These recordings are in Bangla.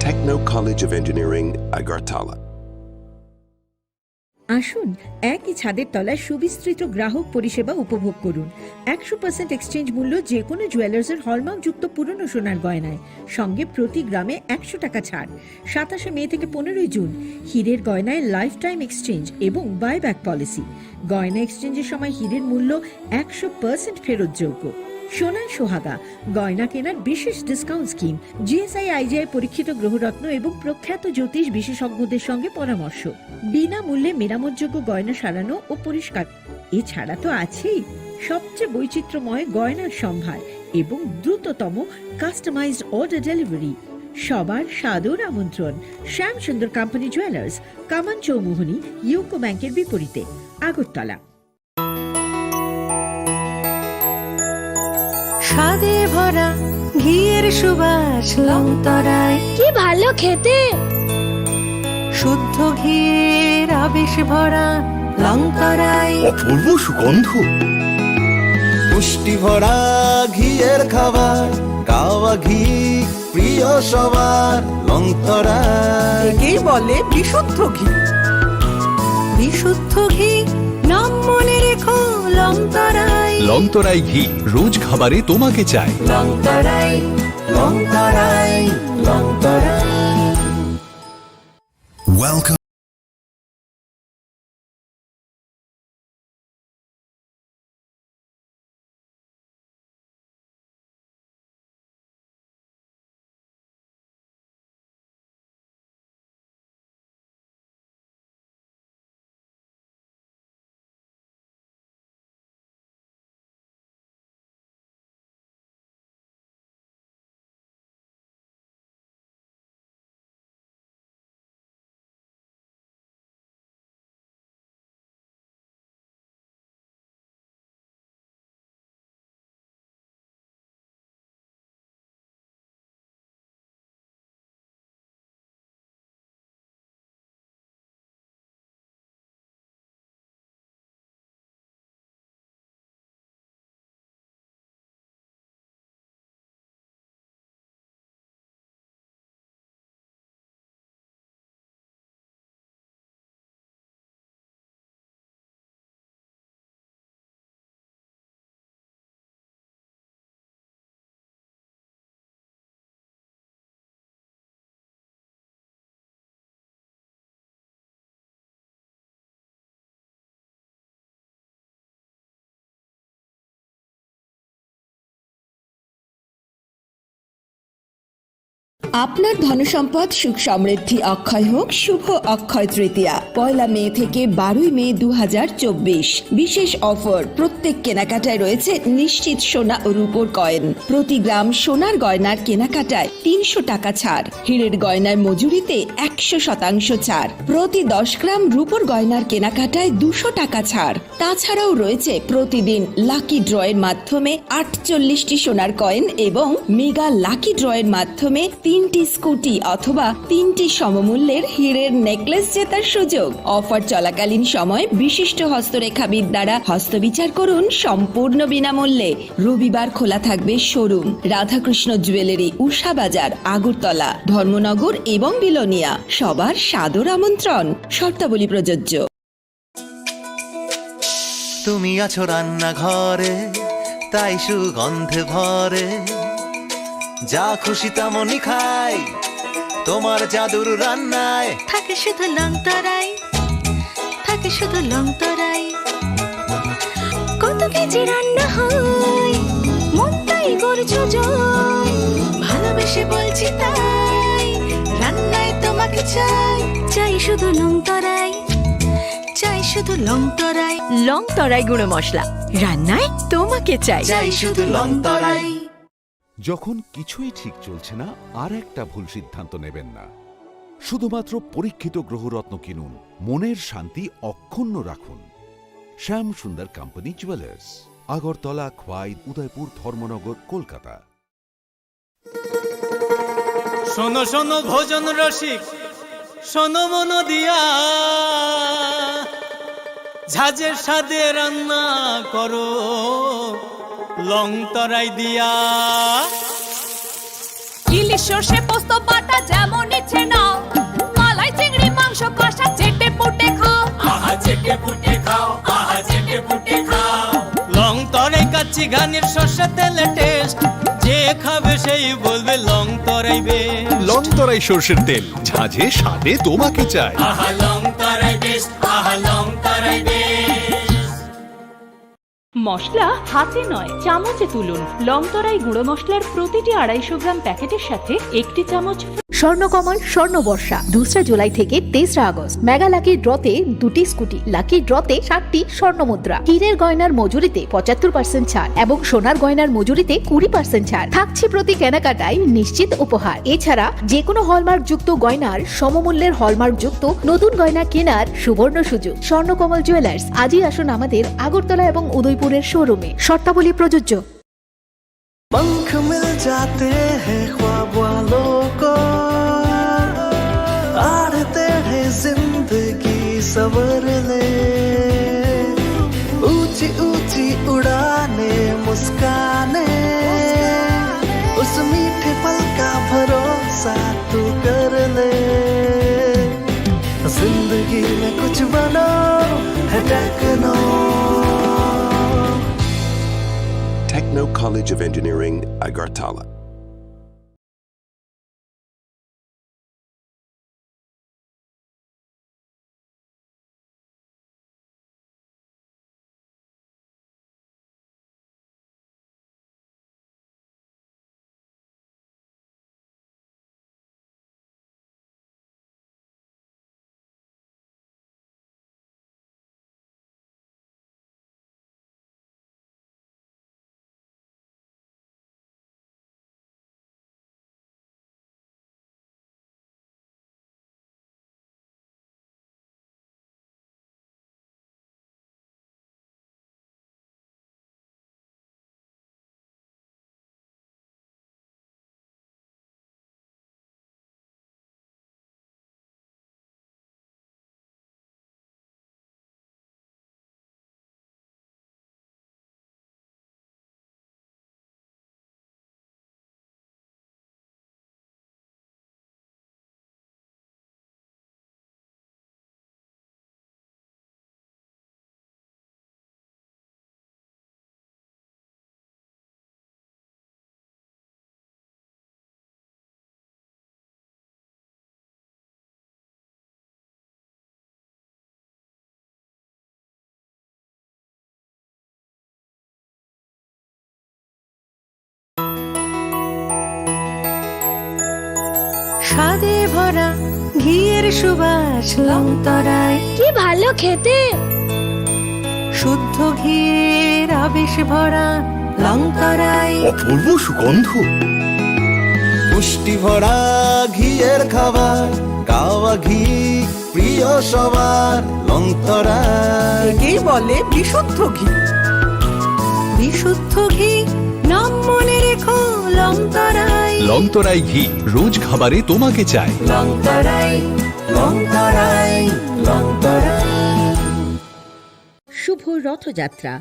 Techno College of Engineering, Agartala. আসুন একই ছাদের তলায় সুবিস্তৃত গ্রাহক পরিষেবা উপভোগ করুন। 100% এক্সচেঞ্জ মূল্য যে কোনো জুয়েলার্সের হলমার্কযুক্ত পুরনো সোনার গয়নায়, সঙ্গে প্রতি গ্রামে 100 টাকা ছাড়। 27 মে থেকে 15 জুন হীরের গয়নায় লাইফ টাইম এক্সচেঞ্জ এবং বাইব্যাক পলিসি। গয়না এক্সচেঞ্জের সময় হীরের মূল্য 100% ফেরতযোগ্য। সোনার সোহাগা গয়না কেনার বিশেষ ডিসকাউন্ট স্কিম, জিএসআই আইজিআই পরীক্ষিত গ্রহরত্ন এবং প্রখ্যাত জ্যোতিষ বিশেষজ্ঞদের সঙ্গে পরামর্শ, বিনামূল্যে মেরামতযোগ্য গয়না সারানো ও পরিষ্কার। এছাড়া তো আছেই সবচেয়ে বৈচিত্র্যময় গয়নার সম্ভার এবং দ্রুততম কাস্টমাইজড অর্ডার ডেলিভারি। সবার সাদর আমন্ত্রণ শ্যাম সুন্দর কোম্পানি জুয়েলার্স, কামান চৌমুহনী, ইউকো ব্যাংকের বিপরীতে, আগরতলা। স্বাদে ভরা ঘিয়ের সুবাস লংতরায়, কি ভালো খেতে। শুদ্ধ ঘিয়ের আবেশ ভরা লংতরায়, অপূর্ব সুগন্ধ, পুষ্টি ভরা ঘিয়ের খাবার, গাওয়া ঘি প্রিয় সবার লংতরায়। একেই বলে বিশুদ্ধ ঘি। বিশুদ্ধ ঘি নাম মনে রেখো লংতরায়। লংতরাই ঘি রোজ খাবারে তোমাকে চাই। লংতরায়, লংতরায়, লংতরায়। Welcome. আপনার ধনসম্পদ সুখ সমৃদ্ধি অক্ষয় হোক। শুভ অক্ষয় তৃতীয়া 1 মে থেকে 12 মে 2024। বিশেষ অফার, প্রত্যেক কেনাকাটায় রয়েছে নিশ্চিত সোনা ও রূপোর কয়েন। প্রতি গ্রাম সোনার গয়নার কেনাকাটায় 300 টাকা ছাড়। হীরের গয়নার মজুরিতে 100% ছাড়। প্রতি 10 গ্রাম রূপোর গয়নার কেনাকাটায় 200 টাকা ছাড়। তাছাড়াও রয়েছে প্রতিদিন লাকি ড্রয়ের মাধ্যমে 48টি সোনার কয়েন এবং মেগা লাকি ড্রয়ের মাধ্যমে 3টি স্কুটি অথবা 3টি সমমূল্যের হীরের নেকলেস জেতার সুযোগ। অফার চলাকালীন সময় বিশিষ্ট হস্তরেখাবিদ দ্বারা হস্তবিচার করুন সম্পূর্ণ বিনামূল্যে। রবিবার খোলা থাকবে শোরুম। রাধাকৃষ্ণ জুয়েলারি, উষা বাজার, আগরতলা, ধর্মনগর এবং বিলোনিয়া। সবার সাদর আমন্ত্রণ। শর্তাবলী প্রযোজ্য। তুমি আছো রান্নাঘরে, তাই সুগন্ধে ভরে, যা খুশি তেমনই খাই তোমার জাদুর রান্নায়। থাকে শুধু লংতরাই, থাকে শুধু লংতরাই। কত কেজি রান্না হয়, মন তাই করছো জয়। ভালোবেসে বলছি তাই, রান্নায় তোমাকে চাই। চাই শুধু লংতরাই, চাই শুধু লংতরাই। লংতরাই গুঁড়ো মশলা, রান্নায় তোমাকে চাই। চাই শুধু লংতরাই। যখন কিছুই ঠিক চলছে না, আর একটা ভুল সিদ্ধান্ত নেবেন না। শুধুমাত্র পরীক্ষিত গ্রহরত্ন কিনুন, মনের শান্তি অক্ষুণ্ণ রাখুন। শ্যাম সুন্দর কোম্পানি জুয়েলার্স, আগরতলা, খোয়াই, উদয়পুর, ধর্মনগর, কলকাতা। শোনো শোনো ভোজন রসিক, শোনো মন দিয়া, ঝাঁঝের স্বাদে রান্না করো, লং তরাই দিয়া। ইলিশ সর্ষে পোস্ত বাটা যেমন ইচ্ছে নাও, মালাই চিংড়ি মাংস কষা চেটে পুটে খাও, আহা চেটে পুটে খাও, আহা চেটে পুটে খাও। লং তরাই কাচ্চি ঘানির সর্ষে তেলে টেস্ট, যে খাবে সেই বলবে লং তরাই বেশ। লং তরাই সর্ষের তেল, ঝাঁঝে স্বাদে তোমাকে চাই। আহা লং তরাই বেশ, আহা লং তরাই বেশ। মশলা হাতে নয় চামচে তুলুন। লংতরাই গুঁড়ো মশলার প্রতিটি 250 গ্রাম প্যাকেটের সাথে একটি চামচ। স্বর্ণকমল স্বর্ণবর্ষা 2 জুলাই থেকে 23 আগস্ট। মেগা লাকি ড্রতে 2টি স্কুটি, লাকি ড্রতে 7টি স্বর্ণ মুদ্রা। হীরের গয়নার মজুরিতে 75% ছাড় এবং সোনার গয়নার মজুরিতে 20% ছাড় থাকছে প্রতি কেনাকাটায় নিশ্চিত উপহার। এছাড়া যে কোনো হলমার্ক যুক্ত গয়নার সমমূল্যের হলমার্ক যুক্ত নতুন গয়না কেনার সুবর্ণ সুযোগ। স্বর্ণকমল জুয়েলার্স, আজই আসুন আমাদের আগরতলা এবং উদয়পুরের শোরুমে। শর্তাবলী প্রযোজ্য। पंख मिल जाते हैं ख्वाब वालों को, आड़ते हैं जिंदगी सवर ले, ऊंची ऊंची उड़ाने मुस्काने, उस मीठे पल का भरोसा तू कर ले। जिंदगी में कुछ बनो है techno. Techno College of Engineering, Agartala. স্বাদে ভরা ঘিয়ের সুবাস লং তরাই, কি ভালো খেতে। শুদ্ধ ঘিয়ের আবেশ ভরা লং তরাই, অপূর্ব সুগন্ধ। পুষ্টি ভরা ঘিয়ের খাবার, গাওয়া ঘি প্রিয় সবার। লং তরাই একেই বলে বিশুদ্ধ ঘি। বিশুদ্ধ ঘি নাম মনে রেখো লং তরাই। লং তরাই ঘি রোজ খাবারে তোমাকে চাই। লং তরাই, লং তরাই, লং তরাই। শুভ রথযাত্রা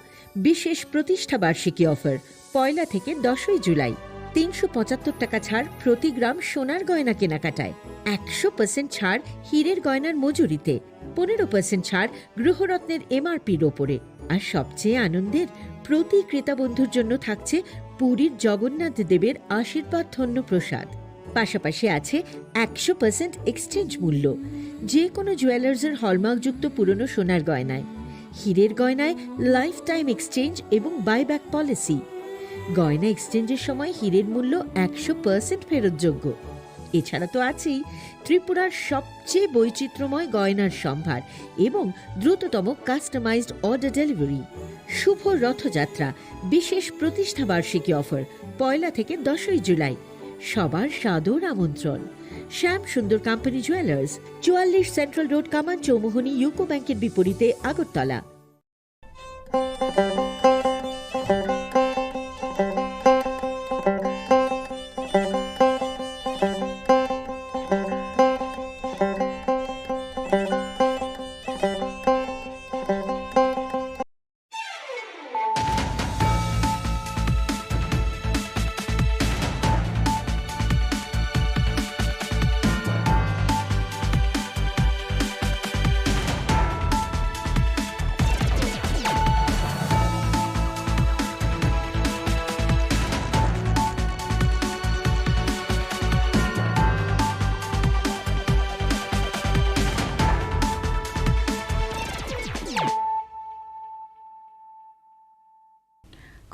বিশেষ প্রতিষ্ঠা বার্ষিকী অফার 1 থেকে 10 জুলাই। 375 টাকা ছাড় প্রতি গ্রাম সোনার গয়না কেনাকাটায়, 100% ছাড় হীরের গয়নার মজুরিতে, 15% ছাড় গৃহরত্নের MRPর ওপরে। আর সবচেয়ে আনন্দের, প্রতি ক্রেতা বন্ধুর জন্য থাকছে পুরীর জগন্নাথ দেবের আশীর্বাদ ধন্য প্রসাদ। পাশাপাশি আছে 100% এক্সচেঞ্জ মূল্য যে কোনো জুয়েলার্সের হলমার্কযুক্ত পুরনো সোনার গয়নায়। হীরের গয়নায় লাইফ টাইম এক্সচেঞ্জ এবং বাইব্যাক পলিসি। গয়না এক্সচেঞ্জের সময় হীরের মূল্য 100% ফেরতযোগ্য। এছাড়া তো আছেই ত্রিপুরার সবচেয়ে বৈচিত্র্যময় গয়নার সম্ভার এবং দ্রুততম কাস্টমাইজড অর্ডার ডেলিভারি। শুভ রথযাত্রা বিশেষ প্রতিষ্ঠা বার্ষিকী অফার 1 থেকে 10 জুলাই। সবার সাদর আমন্ত্রণ। শ্যাম সুন্দর কোম্পানি জুয়েলার্স, 44 সেন্ট্রাল রোড, কামান চৌমুহনী, ইউকো ব্যাংকের বিপরীতে, Agartala.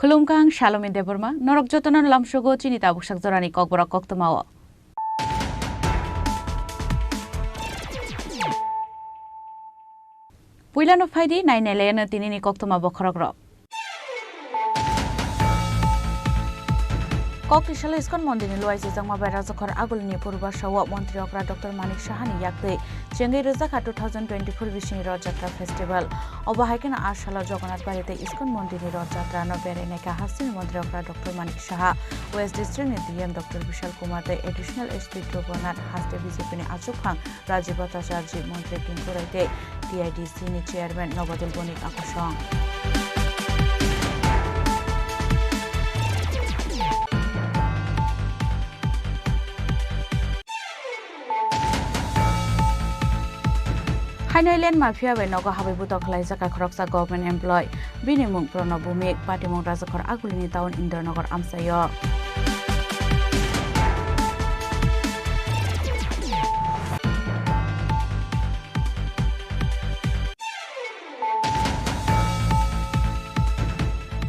Khulumkang Shalom Deborma, Norok Jotonan Lamshogo Chinita Bushak Zorani Kokbora Koktomawa. Puilano Faidi, 9 Elena Tinini Koktoma Bokorogro. Kokishal iskon mondini loise jangma baira jokhor agulni purba shawa mantri okra Dr. Manik Shahani yakte Chengai Rozaka 2024 Bishini Rod Jatra Festival Obahaikena Ashala Jagannath Barite iskon mondini Rod Jatra no bereneka Hastin mantri okra Dr. Manik Shaha West District DM Dr. Vishal Kumar the additional SP Governor Haste BJP ni Achukhang Rajiv Bhattacharya mantri Kinkoraite TIDC ni Chairman Nobadul Bonik Akashong Hainailand Mafia by Noga Habibuto Klaisaka Kroksa government employee Binimung Pronobumik Patimung Razakor Agulini town in Nogor Amsayo.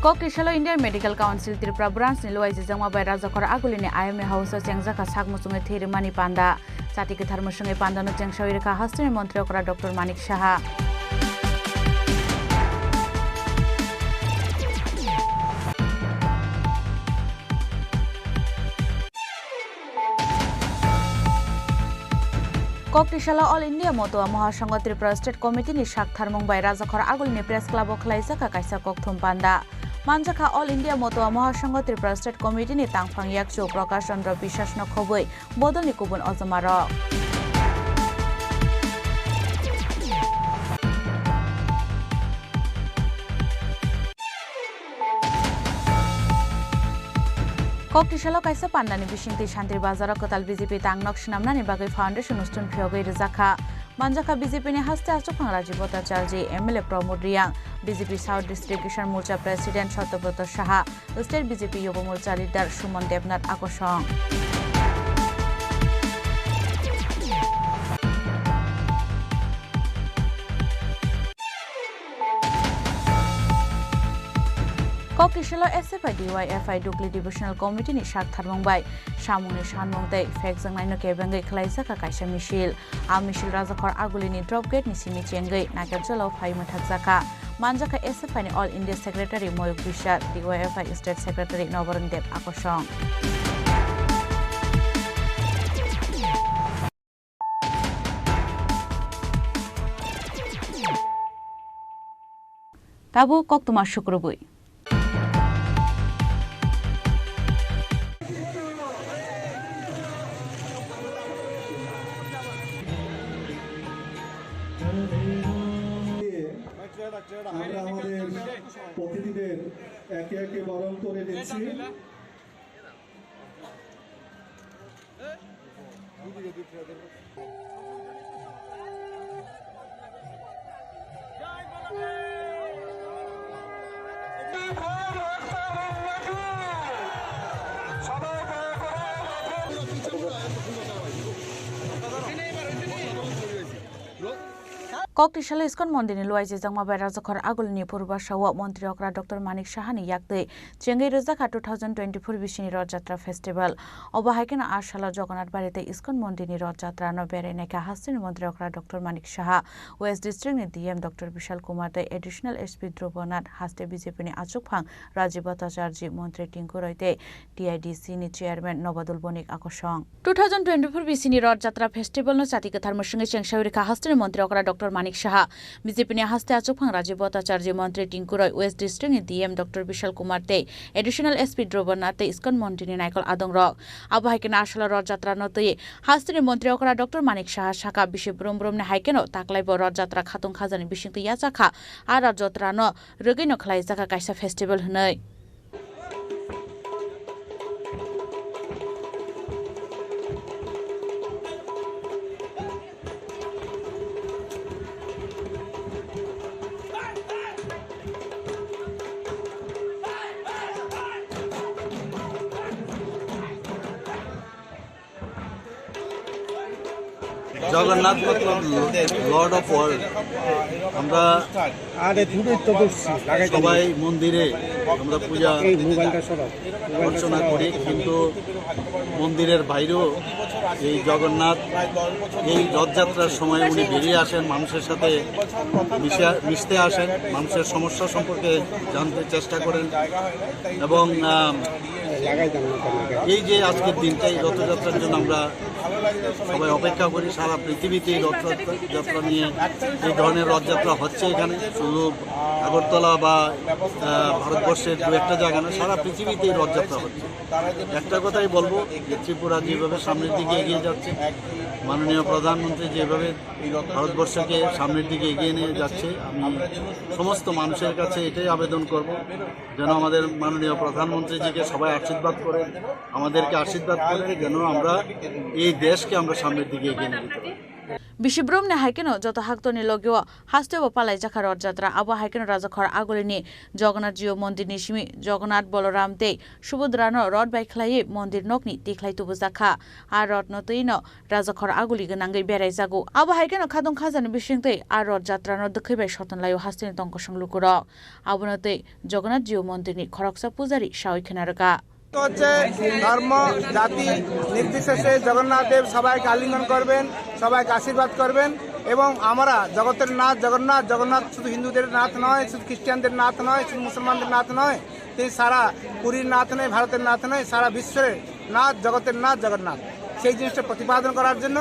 Kokishalo Indian Medical Council Tripura branch Niloai Jangma by Razakor Agulini IMA House Changzaka Sagmusunga Thirimani Panda. Satik Tharmusunge Pandano Changshavirika Hastin Montri Okra Dr. Manik Shaha. Koktishala All India Moto Mahasangha Tripura State Committee ni Shak Tharmung by Razakhor Agulini Press Club Okhlaisaka Kaisa Kokthum Panda. Manjaka All India Moto Mahasangha Tripura State Committee ni Tangphang Yakcho Prakash Chandra Bishas no Khoboi Bodoni Kubun Ozamaro. Koktishala Kaisa Pandani Bishinti Shantir Bazara Kotal BJP Tangnok Shnamnani Bagai Foundation Ustun Phyogai Rizakha Manjaka BJP ni Haste Achukhang Rajiv Bhattacharya MLA Pramod Riang BJP South District Kisan Morcha President Shatabrat Shaha State BJP Yuva Morcha Leader Shumon Devnath Akosong Kokishalo SFI DYFI Dukli Divisional Committee ni Shak Tharmung by Shamuni Shanmung Tei Fek Zangnai no Kebengai Klaisaka Kaisa Mishil Mishil Razakhor Agulini Dropgate ni Simi Chengai Nakajalo Phai Mathakzaka Manjaka SFI ni All India Secretary Moyuk Bishar DYFI State Secretary Novaran Dev Akosong Tabu Koktuma Shukrubui আমরা আমাদের অতিথিদের একে একে বরণ করে নিচ্ছি Koktishala iskon mondini loise jangma by Razakhor Agulini Purba Shawa Mantri Okra Dr. Manik Shahani yakte Chengai Rozaka 2024 Bishini Rod Jatra Festival Obahaikena Ashala Jagannath Barite iskon mondini Rod Jatra no bereneka Hastin Mantri Okra Dr. Manik Shaha West District ni DM Dr. Vishal Kumar the additional SP Dhruvonath Haste BJP ni Achukhang Rajiv Bhattacharya Mantri Tinkoraite TIDC ni Chairman Nobadul Bonik Akosong 2024 Bishini Rod Jatra Festival no Satik Tharmusunge Changshavirika Hastin Mantri Okra Dr. Manik Shaha BJP ni Haste Achukhang Rajiv Bhattacharya Mantri Tinkuroi West District ni DM Dr. Vishal Kumar te additional SP Dhruvonath te iskon mondini Naikol Adongrok Abahaikena Ashala Rod Jatra no te Haste ni Mantri Okra Dr. Manik Shaha Shaka Bishi Brum Brum ni Haikeno Taklai bo Rod Jatra Khatung Khazani Bishing te Yachakha Ara Jatra no Rugi no Khlaisaka Kaisa Festival Hnai Jagannath Matlab Lord of world. আমরা সবাই মন্দিরে আমরা পূজা অর্চনা করি, কিন্তু মন্দিরের বাইরেও এই জগন্নাথ এই রথযাত্রার সময় উনি বেরিয়ে আসেন, মানুষের সাথে মিশতে আসেন, মানুষের সমস্যা সম্পর্কে জানতে চেষ্টা করেন। এবং এই যে আজকের দিনটা, এই রথযাত্রার জন্য আমরা সবাই অপেক্ষা করি। সারা পৃথিবীতে এই রথযাত্রা নিয়ে এই ধরনের রথযাত্রা হচ্ছে। এখানে শুধু আগরতলা বা ভারতবর্ষের দু একটা জায়গা না, সারা পৃথিবীতে এই রথযাত্রা হচ্ছে। একটা কথাই বলবো যে ত্রিপুরা যেভাবে সামনের দিকে এগিয়ে যাচ্ছে, মাননীয় প্রধানমন্ত্রী যেভাবে ভারতবর্ষকে সামনের দিকে এগিয়ে নিয়ে যাচ্ছে, আমি সমস্ত মানুষের কাছে এটাই আবেদন করব যেন আমাদের মাননীয় প্রধানমন্ত্রীজিকে সবাই আশীর্বাদ করেন, আমাদেরকে আশীর্বাদ করেন, যেন আমরা এই দেশকে আমরা সামনের দিকে এগিয়ে নিয়ে যেতে পারি। বিশিব্রমনে হাইকেনো যত হাক্তনি লগেও হাস্তেও পালাই জাখা রথযাত্রা আবু হাইকেনো রাজাখর আগলিনি জগন্নাথ জিও মন্দির নিশিমি জগন্নাথ বলরাম তে সুভদ্রানো রথ বাইख्लायै মন্দির নকনি তিख्लाय তুবু জাখা আর রথ নতৈনো রাজাখর আগলি গনাঙ্গै বেরাই জাগো আবু হাইকেনো খাদং খাজানি বিशिंगतै আর রথযাত্রানো দखैबाय सतनलायो हास्तेनि तंक संलुकुर আবুনতै জগন্নাথ জিও মন্দিরনি খরকসা পূজারি সাইখেনারকা হচ্ছে ধর্ম জাতি নির্বিশেষে জগন্নাথ দেব সবাইকে আলিঙ্গন করবেন, সবাইকে আশীর্বাদ করবেন। এবং আমরা জগতের নাথ জগন্নাথ, জগন্নাথ শুধু হিন্দুদের নাথ নয়, শুধু খ্রিস্টানদের নাথ নয়, শুধু মুসলমানদের নাথ নয়, তিনি সারা পুরীর নাথ নয়, ভারতের নাথ নয়, সারা বিশ্বের নাথ, জগতের নাথ জগন্নাথ। সেই জিনিসটা প্রতিপাদন করার জন্য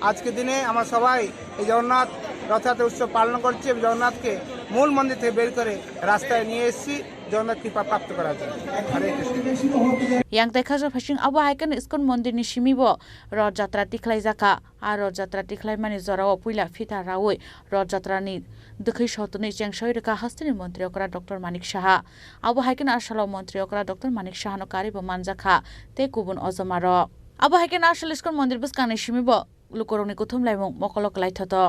আজকের দিনে আমরা সবাই এই জগন্নাথ রথযাত্রা উৎসব পালন করছি এবং জগন্নাথকে মূল মন্দির থেকে বের করে রাস্তায় নিয়ে এসেছি জগন্নাথ কৃপা প্রাপ্ত করার জন্য। হরে Krishna. yang tekhaja phasing abu haikan iskon mondir ni shimibo rojatra tikhlai jaka ar rojatra tikhlai mani jorao puila fita rawoi rojatra ni dukhai shotoni chengsoi reka hastini mantri okra dr manik saha abu haikan asalo mantri okra dr manik saha no kari bo manjakha te kubun ozomaro abu haikan asal iskon mondir buskani shimibo lukoroni kuthum laimong mokolok laithoto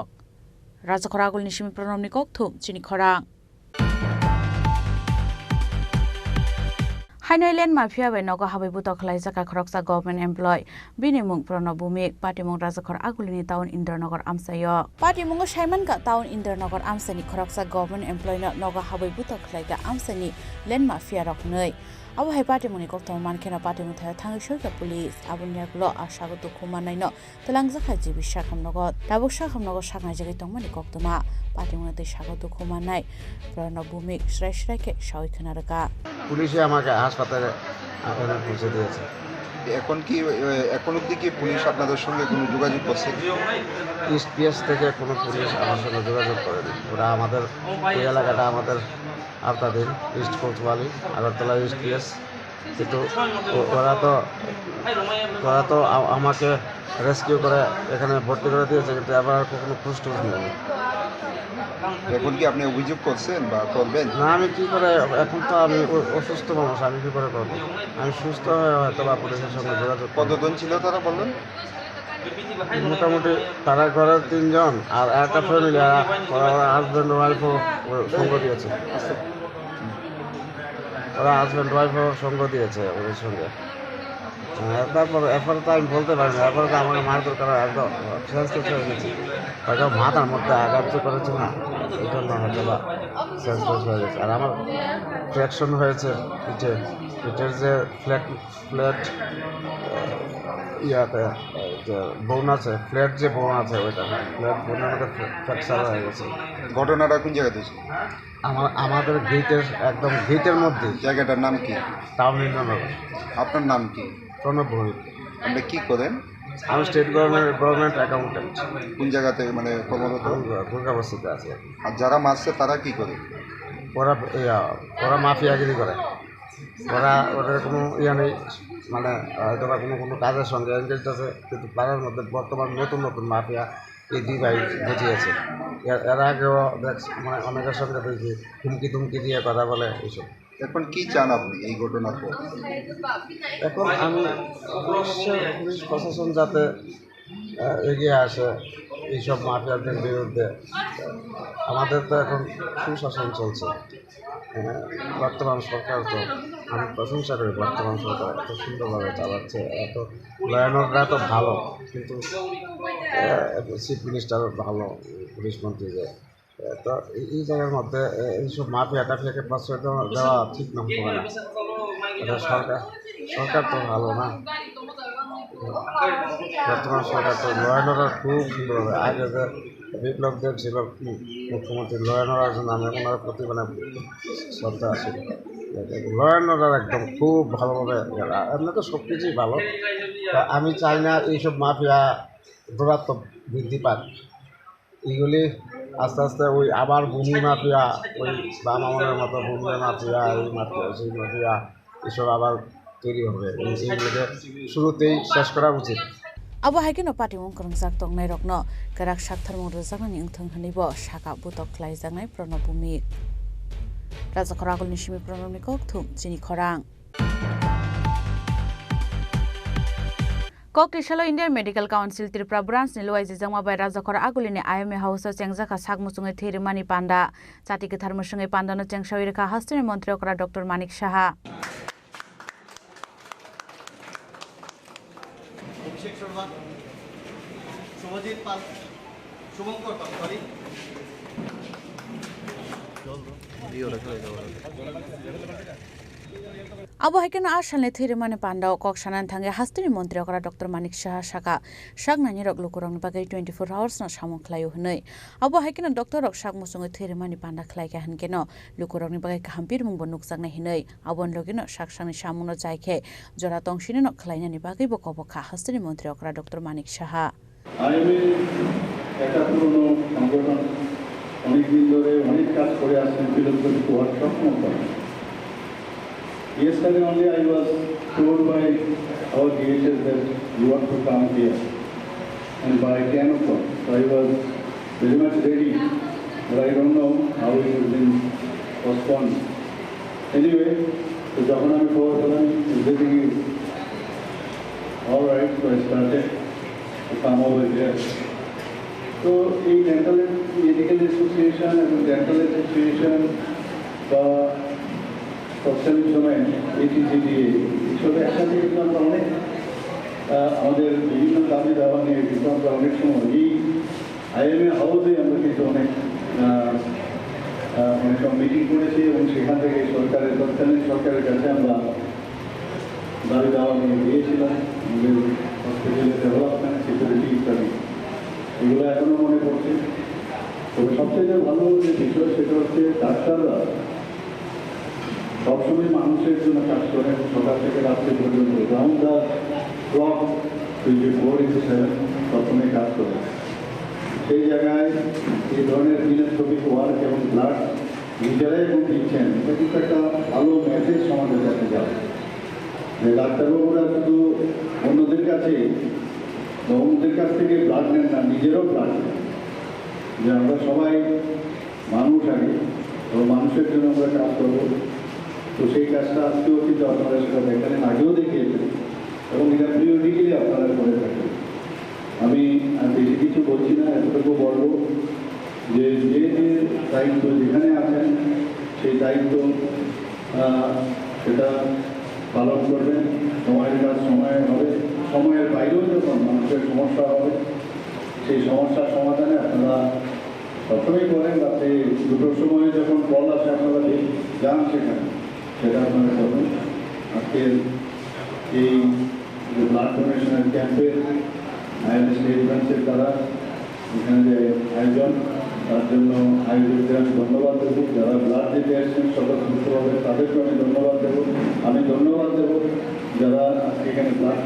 rajakhora agul ni shimi pranamni kokthum chini khorang Hainoiland mafia by Nogo Habibu Toklai Zaka Kroksa government employee Binimung Pronobumik Patimung Razakhor Agulini town Indranagar Amsayo Patimung Shaiman ka town Indranagar Amsani Kroksa government employee Nogo Habibu Toklai ka Amsani land mafia roknoi Abu hai Patimuni kokto mankena Patimu tha thangisoi ka police abunya glo ashago to khumanai no telangja khaji bishakam nogo tabuk shakam nogo shaknai jagi tongmani koktoma Patimu te shago to khumanai Pronobumik shrai shrai ke shoi khanaraka পুলিশে আমাকে হাসপাতালে পৌঁছে দিয়েছে। এখন কি এখন অবধি কি পুলিশ আপনাদের সঙ্গে কোনো যোগাযোগ করছে? ইস্ট পিএস থেকে কোনো পুলিশ আমার সঙ্গে যোগাযোগ করেনি। ওরা আমাদের এই এলাকাটা আমাদের আওতাধীন east Kotwali Agartala east PS, কিন্তু ওরা তো আমাকে রেস্কিউ করে এখানে ভর্তি করে দিয়েছে, কিন্তু আবার কখনো খোঁজ নেই। এখন কি আপনি অভিযোগ করছেন বা করবেন? না, আমি কি করে, এখন তো আমি অসুস্থ মানুষ, আমি কি করে করবো? আমি সুস্থ হয়ে হয়তো বা পুলিশের সঙ্গে যোগাযোগ। কতজন ছিল তারা বললেন? মোটামুটি তারা ঘরের 3 জন আর একটা ফ্যামিলি, ওরা হাজব্যান্ড ওয়াইফও সঙ্গ দিয়েছে। ওরা হাজব্যান্ড ওয়াইফও সঙ্গ দিয়েছে ওদের সঙ্গে। তারপর এরপরে তো আমি বলতে পারি না, এরপরে তো আমাকে মারধর করা একদম শেষ করতে হয়ে গেছে। হয়তো মাথার মধ্যে আঘাত করেছে না, এই জন্য হয়তো বা শেষ হয়ে গেছে। আর আমার ফ্র্যাকশন হয়েছে পিঠের যে ফ্ল্যাট ইয়াতে যে বোন আছে, ফ্ল্যাট যে বোন আছে ওইটা ফ্ল্যাট বোনের মধ্যে ফ্র্যাকচার হয়ে গেছে। ঘটনাটা কোন জায়গাতে? আমাদের একদম গেটের মধ্যে। জায়গাটার নাম কি? টাউন ইন্দ্রনগর। আপনার নাম কি? প্রণব ভৌমিক। আপনি কি করেন? আমি স্টেট গভর্নমেন্ট অ্যাকাউন্টেন্ট। কোন জায়গাতে মানে কর্মরত? দুর্গাবস্তিতে আছে। আর যারা মারছে তারা কি করে? ওরা মাফিয়াগিরি করে। ওদের কোনো ইয়া নেই, মানে হয়তো বা কোনো কাজের সঙ্গে এনগেজ আছে, কিন্তু পাড়ার মধ্যে বর্তমান নতুন মাফিয়া এই 2 ভাই বুঝিয়েছে। এর আগেও মানে অনেকের সঙ্গে দেখি হুমকি দিয়ে কথা বলে এইসব। এখন কি চান আপনি এই ঘটনার পর? এখন আমি পুলিশ প্রশাসন যাতে এগিয়ে আসে এইসব মাফিয়াদের বিরুদ্ধে। আমাদের তো এখন সুশাসন চলছে, বর্তমান সরকার তো আমি প্রশংসা করি, বর্তমান সরকার এত সুন্দরভাবে চালাচ্ছে, এত লয়ানরা তো ভালো, কিন্তু চিফ মিনিস্টার ভালো, পুলিশ মন্ত্রী যে তো এই জায়গার মধ্যে এইসব মাফিয়া টাফিয়াকে প্রশ্রয় দেওয়া ঠিক না হবে না। এটা সরকার তো ভালো না, বর্তমান সরকার তো লয়ানরা খুব সুন্দরভাবে, আগে যে বিপ্লবদের ছিল মুখ্যমন্ত্রী লয়ানরার জন্য আমি ওনার প্রতি মানে শ্রদ্ধা আছে। লয়ানরা একদম খুব ভালোভাবে, এমনি তো সব কিছুই ভালো। আমি চাই না এইসব মাফিয়া দৌরাত্ম বৃদ্ধি পাক, এইগুলি আস্তে আস্তে ওই আবার ভূমি মাফিয়া, ওই বাম আমলের মতো ভূমি মাফিয়া, এই মাফিয়া সেই মাফিয়া এসব আবার তৈরি হবে। এইগুলোকে শুরুতেই শেষ করা উচিত। abo haikino party mong krongsak tongnai rokno karak sakthar mong rojaknani ingthong hanibo saka butok khlaijaknai Pranab Bhumik Rajakhor Agolni simi Pranabni kokthum chini khorang Kokrisalo Indian Medical Council Tripura branch ni loaiji jangma bai Rajakhor Agolini IMA house chengjaka sagmuchungai therimani panda chati ke tharmusungai panda no chengsawir kha hastini mantri okra Dr. Manik Saha abo haikena ashalne therimani pandao koksanan thange hastini mantri okra Dr. Manik Saha saka sagnani rok lukurong bagai 24 hours na samung khlaio hnai abo haikena doctor rok sagmusungai therimani panda khlaika hankeno lukurong bagai kahampir mungbo nukjaknai hinai abon logino saksani samuno jaikhe jora tongsini no khlainani bagai bo kobokha hastini mantri okra Dr. Manik Saha IMA একটা পুরনো সংগঠন, অনেকদিন ধরে অনেক কাজ করে আসছেন বিলুপ্ত হওয়ার সক্ষম করে। Yesterday only I was told by our DHS that you want to come here, and by 10 o'clock, so I was very much ready, but I don't know how it has been postponed. Anyway, so যখন আমি খবর পেলাম everything is all right, so I started to come over here. So in dental medical association and dental association, the social domain, ATGDA, এইসব একসাথে কিন্তু আমরা অনেক আমাদের বিভিন্ন দাবি দেওয়া নিয়ে কিন্তু আমরা অনেক সময় এই আইএমএ হাউসে আমরা কিন্তু অনেক মিটিং করেছি এবং সেখান থেকে সরকারের তৎকালীন সরকারের কাছে আমরা দাবি দেওয়া নিয়ে দিয়েছিলাম আমাদের হসপিটালের ডেভেলপমেন্ট, সিকিউরিটি ইত্যাদি, এগুলো এখনও মনে পড়ছে। তবে সবচেয়ে ভালো যে বিষয় সেটা হচ্ছে ডাক্তাররা সবসময় মানুষের জন্য কাজ করে, সকাল থেকে রাত্রি পর্যন্ত রাউন্ড দ্য ক্লক 24/7 সবসময় কাজ করে। সেই জায়গায় এই ধরনের ফিলান্থ্রপিক ওয়ার্ক এবং ব্লাড নিজেরাই দিচ্ছেন, এটা কিন্তু একটা ভালো মেসেজ সমাজের কাছে যাবে যে ডাক্তারবাবুরা শুধু অন্যদের কাছে অন্যদের কাছ থেকে ব্লাড নেন না, নিজেরও ব্লাড নেন, যে আমরা সবাই মানুষ আগে এবং মানুষের জন্য আমরা কাজ করবো। তো সেই কাজটা আজকেও কিন্তু আপনারা সেটা দেখালেন, আগেও দেখিয়েছেন এবং এটা পিরিয়ডিক্যালি আপনারা করে থাকেন। আমি বেশি কিছু বলছি না, এতটুকু বলবো যে যে যে দায়িত্ব যেখানে আছেন সেই দায়িত্ব সেটা পালন করবেন, সময়ের কাজ সময়ে হবে, সময়ের বাইরেও যখন মানুষের সমস্যা হবে সেই সমস্যার সমাধানে আপনারা সবসময় করেন। রাতে 2টোর সময় যখন কল আসে আপনারা যান সেখানে, সেটা আপনারা করবেন। আজকের এই ব্লাড ডোনেশনের ক্যাম্পের আইএমএ স্টেট ব্রাঞ্চের দ্বারা এখানে যে আয়োজন, তার জন্য আয়োজকদের আমি ধন্যবাদ দেবো। যারা ব্লাড দিতে আসছেন স্বতঃস্ফূর্তভাবে তাদেরকে আমি ধন্যবাদ দেবো। আমি ধন্যবাদ দেবো যারা আজকে এখানে ব্লাড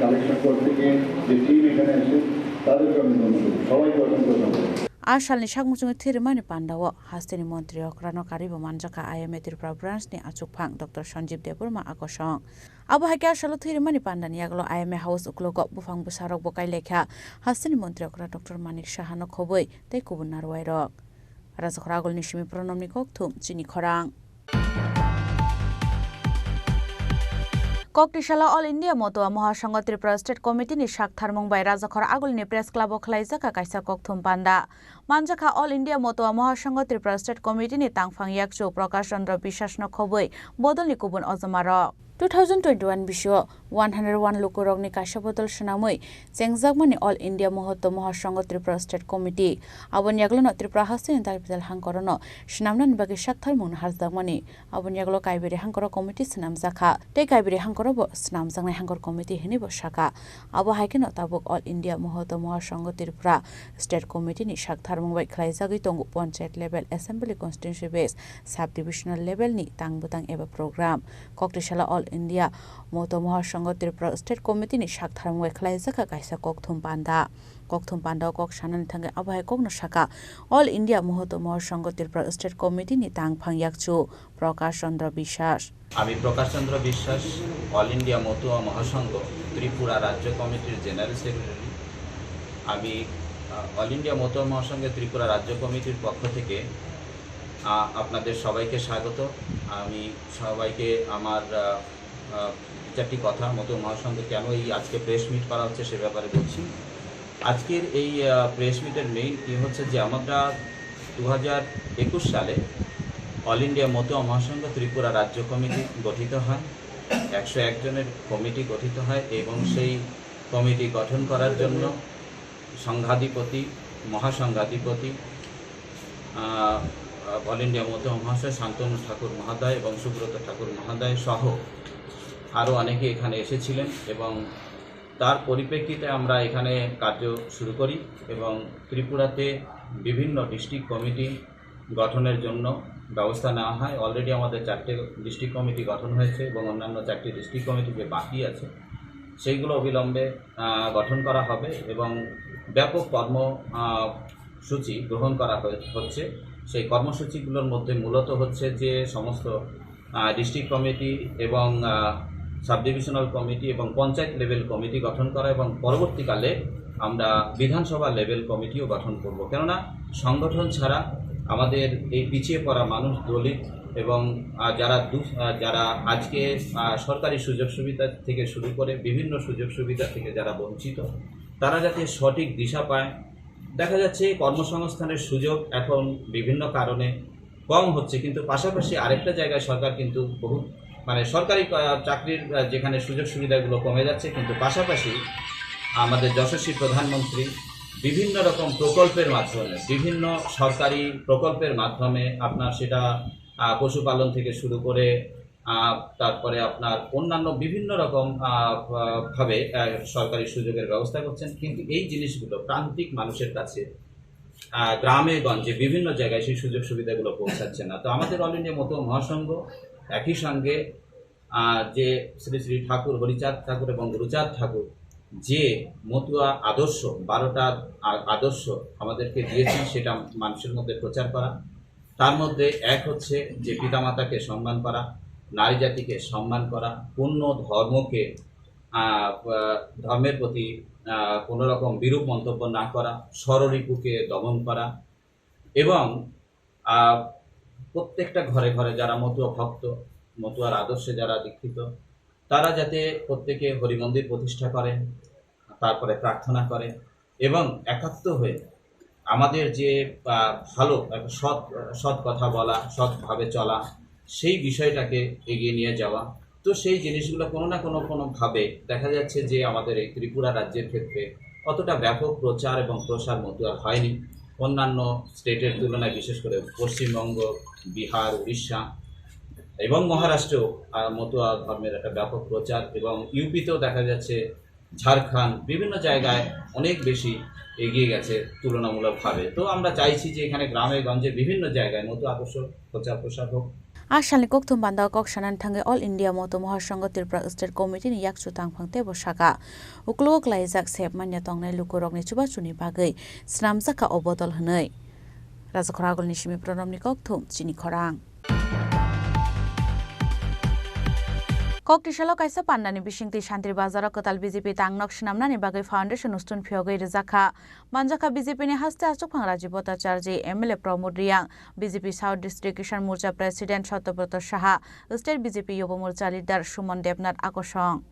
কালেকশন করতে গিয়ে যে টিম এখানে এসে তাদেরকে আমি ধন্যবাদ দেবো। সবাইকে অসংখ্য ধন্যবাদ। Ashalni sagmuchungai therimani pandao hastini mantri okrano karibo manjaka IMA Tripura branch ni achukphang Dr. Sanjeev Deburma akosong abo haike ashalo therimani pandani yaglo IMA house uklogo bufang busarok bokai lekha hastini mantri okra Dr. Manik Saha no khoboi tei kubun narwairok Rajakhor Agolni simi Pranabni kokthum chini khorang Koktishala All India Motoa Mahasangha Tripura State Committee ni Shakthar Mumbai Rajakhor Agulni Press Club o Khlaijaka Kaisa Kokthum Panda Manjakha All India Motoa Mahasangha Tripura State Committee ni Tangphang Yakcho Prakash Chandra Bishas no khoboi Bodolni Kubun Ozamaro 2021 bisho 101 Lukurogni Kaisa Bodol Shanamoi Sengjagmani All India Mohoto Mahasangha Tripura State Committee Abon Yaglono Tripura Hasin Dalpital Hangkorono Shnamnan Bagi Shakthar Mun Harsdagmani Abon Yaglo Kaiberi Hangkoro Committee Snamjakha Te Kaiberi Hangkoro Snamjangnai Hangkor Committee hini bo shaka abo haikeno tabuk All India Mohoto Mahasangha Tripura State Committee ni Shakthar Mumbai Khlaijagui tongo Panchayat level Assembly constituency base subdivisional level ni tangbutang eba program Koktishala All India Moto Mahasangha Tripura State Committee ni Shakthar Mumbai Khlaijaka kaisa Kokthum Panda Kok Shanan Thange Abhai Kokno Shaka All India Mohoto Mahasangha Tripura State Committee ni Tangphang Yakchu Prakash Chandra Bishas আমি প্রকাশ চন্দ্র বিশ্বাস অল ইন্ডিয়া মতুয়া মহাসংঘ ত্রিপুরা রাজ্য কমিটির জেনারেল সেক্রেটারি আমি অল ইন্ডিয়া মতুয়া মহাসংঘের ত্রিপুরা রাজ্য কমিটির পক্ষ থেকে আপনাদের সবাইকে স্বাগত আমি সবাইকে আমার চারটি কথা মতুয়া মহাসংঘ কেন এই আজকে প্রেস মিট করা হচ্ছে সে ব্যাপারে বলছি আজকের এই প্রেস মিটের মেইন কি হচ্ছে যে আমরা 2021 সালে অল ইন্ডিয়া মতুয়া মহাসংঘ ত্রিপুরা রাজ্য কমিটি গঠিত হয় 101 জনের কমিটি গঠিত হয় এবং সেই কমিটি গঠন করার জন্য সংঘাধিপতি মহাসংঘাধিপতি অল ইন্ডিয়া মতুয়া মহাশয় শান্তনু ঠাকুর মহোদয় এবং সুব্রত ঠাকুর মহোদয় সহ আরও অনেকে এখানে এসেছিলেন এবং তার পরিপ্রেক্ষিতে আমরা এখানে কার্য শুরু করি এবং ত্রিপুরাতে বিভিন্ন ডিস্ট্রিক্ট কমিটি গঠনের জন্য ব্যবস্থা নেওয়া হয় অলরেডি আমাদের 4টে ডিস্ট্রিক্ট কমিটি গঠন হয়েছে এবং অন্যান্য 4টি ডিস্ট্রিক্ট কমিটি যে বাকি আছে সেইগুলো অবিলম্বে গঠন করা হবে এবং ব্যাপক কর্মসূচি গ্রহণ করা হচ্ছে সেই কর্মসূচিগুলোর মধ্যে মূলত হচ্ছে যে সমস্ত ডিস্ট্রিক্ট কমিটি এবং সাবডিভিশনাল কমিটি এবং পঞ্চায়েত লেভেল কমিটি গঠন করা এবং পরবর্তীকালে আমরা বিধানসভা লেভেল কমিটিও গঠন করব কেননা সংগঠন ছাড়া আমাদের এই পিছিয়ে পড়া মানুষ দলিত এবং যারা আজকে সরকারি সুযোগ সুবিধা থেকে শুরু করে বিভিন্ন সুযোগ সুবিধা থেকে যারা বঞ্চিত তারা যাতে সঠিক দিশা পায় দেখা যাচ্ছে কর্মসংস্থানের সুযোগ এখন বিভিন্ন কারণে কম হচ্ছে কিন্তু পাশাপাশি আরেকটা জায়গায় সরকার কিন্তু বহু সরকারি চাকরির যেখানে সুযোগ সুবিধাগুলো কমে যাচ্ছে কিন্তু পাশাপাশি আমাদের যশস্বী প্রধানমন্ত্রী বিভিন্ন রকম প্রকল্পের মাধ্যমে বিভিন্ন সরকারি প্রকল্পের মাধ্যমে আপনার সেটা পশুপালন থেকে শুরু করে তারপরে আপনার অন্যান্য বিভিন্ন রকম ভাবে সরকারি সুযোগের ব্যবস্থা করছেন কিন্তু এই জিনিসগুলো প্রান্তিক মানুষের কাছে গ্রামে গঞ্জে বিভিন্ন জায়গায় সেই সুযোগ সুবিধাগুলো পৌঁছাচ্ছে না তো আমাদের অল ইন্ডিয়া মতুয়া মহাসংঘ একই সঙ্গে যে শ্রী শ্রী ঠাকুর হরিচাঁদ ঠাকুর এবং গুরুচাঁদ ঠাকুর যে মতুয়া আদর্শ 12টা আদর্শ আমাদেরকে দিয়েছেন সেটা মানুষের মধ্যে প্রচার করা তার মধ্যে এক হচ্ছে যে পিতামাতাকে সম্মান করা নারী জাতিকে সম্মান করা পূর্ণ ধর্মকে ধর্মের প্রতি কোনো রকম বিরূপ মন্তব্য না করা ষড়রিপুকে দমন করা এবং প্রত্যেকটা ঘরে ঘরে যারা মতুয়া ভক্ত মতুয়ার আদর্শে যারা দীক্ষিত তারা যাতে প্রত্যেকে হরিমন্দির প্রতিষ্ঠা করে তারপরে প্রার্থনা করে এবং একাত্ম হয়ে আমাদের যে ভালো সৎ কথা বলা সৎভাবে চলা সেই বিষয়টাকে এগিয়ে নিয়ে যাওয়া তো সেই জিনিসগুলো কোনো না কোনোভাবে দেখা যাচ্ছে যে আমাদের এই ত্রিপুরা রাজ্যের ক্ষেত্রে অতটা ব্যাপক প্রচার এবং প্রসার মতুয়ার হয়নি অন্যান্য স্টেটের তুলনায় বিশেষ করে পশ্চিমবঙ্গ বিহার উড়িষ্যা এবং মহারাষ্ট্রেও মতুয়া ধর্মের একটা ব্যাপক প্রচার এবং ইউপিতেও দেখা যাচ্ছে ঝাড়খণ্ড বিভিন্ন জায়গায় অনেক বেশি এগিয়ে গেছে তুলনামূলকভাবে তো আমরা চাইছি যে এখানে গ্রামে গঞ্জে বিভিন্ন জায়গায় মতুয়া আদর্শ প্রচার প্রসার হোক Ashalni Kokthum Panda Kok Shanan Thange All India Moto Mahasangha Tripura State Committee ni Yakchu Tangphang te bo shaka Uklok Klaijak Sep Manya Tongnai Lukurok ni Chuba Chuni Bagai Snamjaka Obodol Hnai Rajakhor Agulni Shimi Pranamni Kokthum Chini Khorang Koktisalo kaisa pandani bisingti Shantir Bazar Kotal BJP Tangnok Shnamnani Bagai Foundation Ustun Phyogai Rizakha Manjaka BJP ni haste achuk phang Rajiv Bhattacharya MLA Pramod Riang BJP South District Kisan Morcha President Satyabrat Saha State BJP Yuva Morcha Leader Sumon Debnath Akosong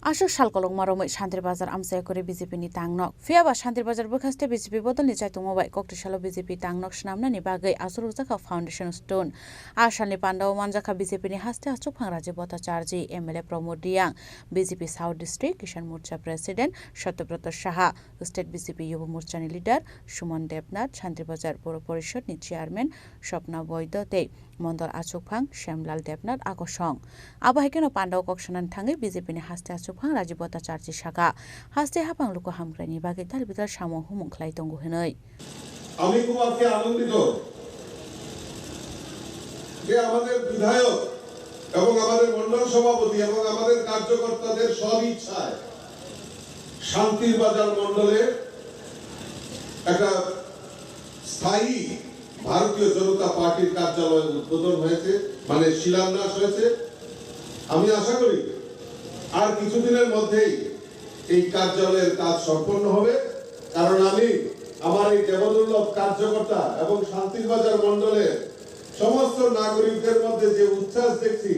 Ashok Shalkolong Maromai Shantir Bazar Amsay Kore BJP ni Tangnok Fiaba Shantir Bazar Bukhaste BJP Bodol ni Chaitungo Bai Koktisalo BJP Tangnok Shnamnani Bagai Asur Uzaka Foundation Stone Ashalni Pandao Manjaka BJP ni haste achuk phang Rajiv Bhattacharya MLA Pramod Riang BJP South District Kisan Morcha President Satyabrat Saha State BJP Yuva Morcha ni Leader Sumon Debnath Shantir Bazar Poro Porishod ni Chairman Swapna Boydote Mondor achuk phang Shyamlal Debnath Akosong Abahikeno Pandao Kokshanan Thangai BJP ni haste achuk phang Rajiv Bhattacharya Shaka haste hapang luko hamkrani bagai tal bitar samo humung khlai tongo henoi আমি খুব আজকে আনন্দিত যে আমাদের বিধায়ক এবং আমাদের মণ্ডল সভাপতি এবং আমাদের কার্যকর্তাদের সব ইচ্ছায় শান্তির বাজার মণ্ডলে একটা স্থায়ী ভারতীয় জনতা পার্টির কার্যালয় উদ্বোধন হয়েছে মানে শিলান্যাস হয়েছে আমি আশা করি আর কিছুদিনের মধ্যেই এই কার্যালয়ের কাজ সম্পন্ন হবে কারণ আমি আমার এই দেবদুর্লভ কার্যকর্তা এবং শান্তিরবাজার মণ্ডলের সমস্ত নাগরিকদের মধ্যে যে উচ্ছ্বাস দেখছি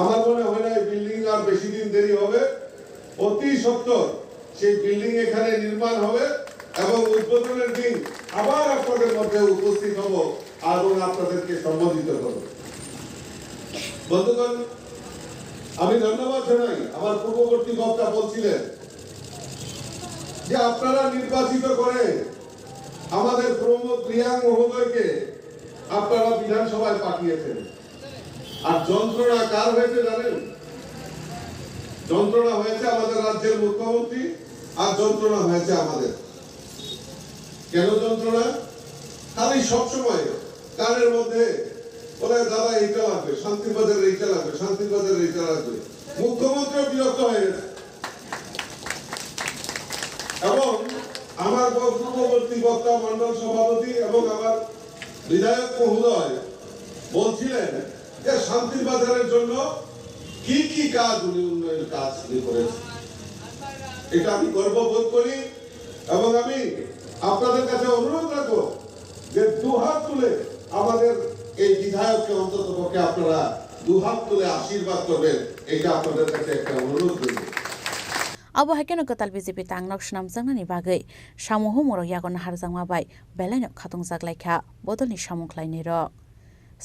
আমার মনে হয় না এই বিল্ডিং আর বেশি দিন দেরি হবে অতি সত্বর সেই বিল্ডিং এখানে নির্মাণ হবে এবং উদ্বোধনের দিন আবার আপনাদের মধ্যে উপস্থিত হব এবং আপনাদেরকে সম্বোধিত করব বন্ধুগণ আমি ধন্যবাদ জানাই আমার পূর্ববর্তী বক্তা বলছিলেন যে আপনারা নির্বাচিত করে আমাদের প্রমোদ রিয়াং মহোদয়কে আপনারা বিধানসভায় পাঠিয়েছেন আর যন্ত্রণা কার হয়েছে জানেন যন্ত্রণা হয়েছে আমাদের রাজ্যের মুখ্যমন্ত্রী আর যন্ত্রণা হয়েছে আমাদের কেন যন্ত্রণা খালি সবসময় কানের মধ্যে ওরা দাদা এইটা লাগবে শান্তিবাজারের এইটা লাগবে শান্তিবাজারের এইটা লাগবে মুখ্যমন্ত্রী বিরক্ত হয়ে গেছে এবং আমার পূর্ববর্তী বক্তা মণ্ডল সভাপতি এবং আমার বিধায়ক মহোদয় বলছিলেন যে শান্তির বাজারের জন্য কি কি কাজ উনি উন্নয়নের কাজ করেছেন এটা আমি গর্ববোধ করি এবং আমি আপনাদের কাছে অনুরোধ রাখবো যে দুহাত তুলে আমাদের এই বিধায়ককে অন্তত পক্ষে আপনারা দুহাত তুলে আশীর্বাদ করবেন এটা আপনাদের কাছে একটা অনুরোধ করি Abahikeno Kotal BJP Tangnok Shnamjangnani Bagai Samohu Moro Yagon Harjangma Bai Belaino Khatungjak Laikha Bodolni Samung Khlaini Rok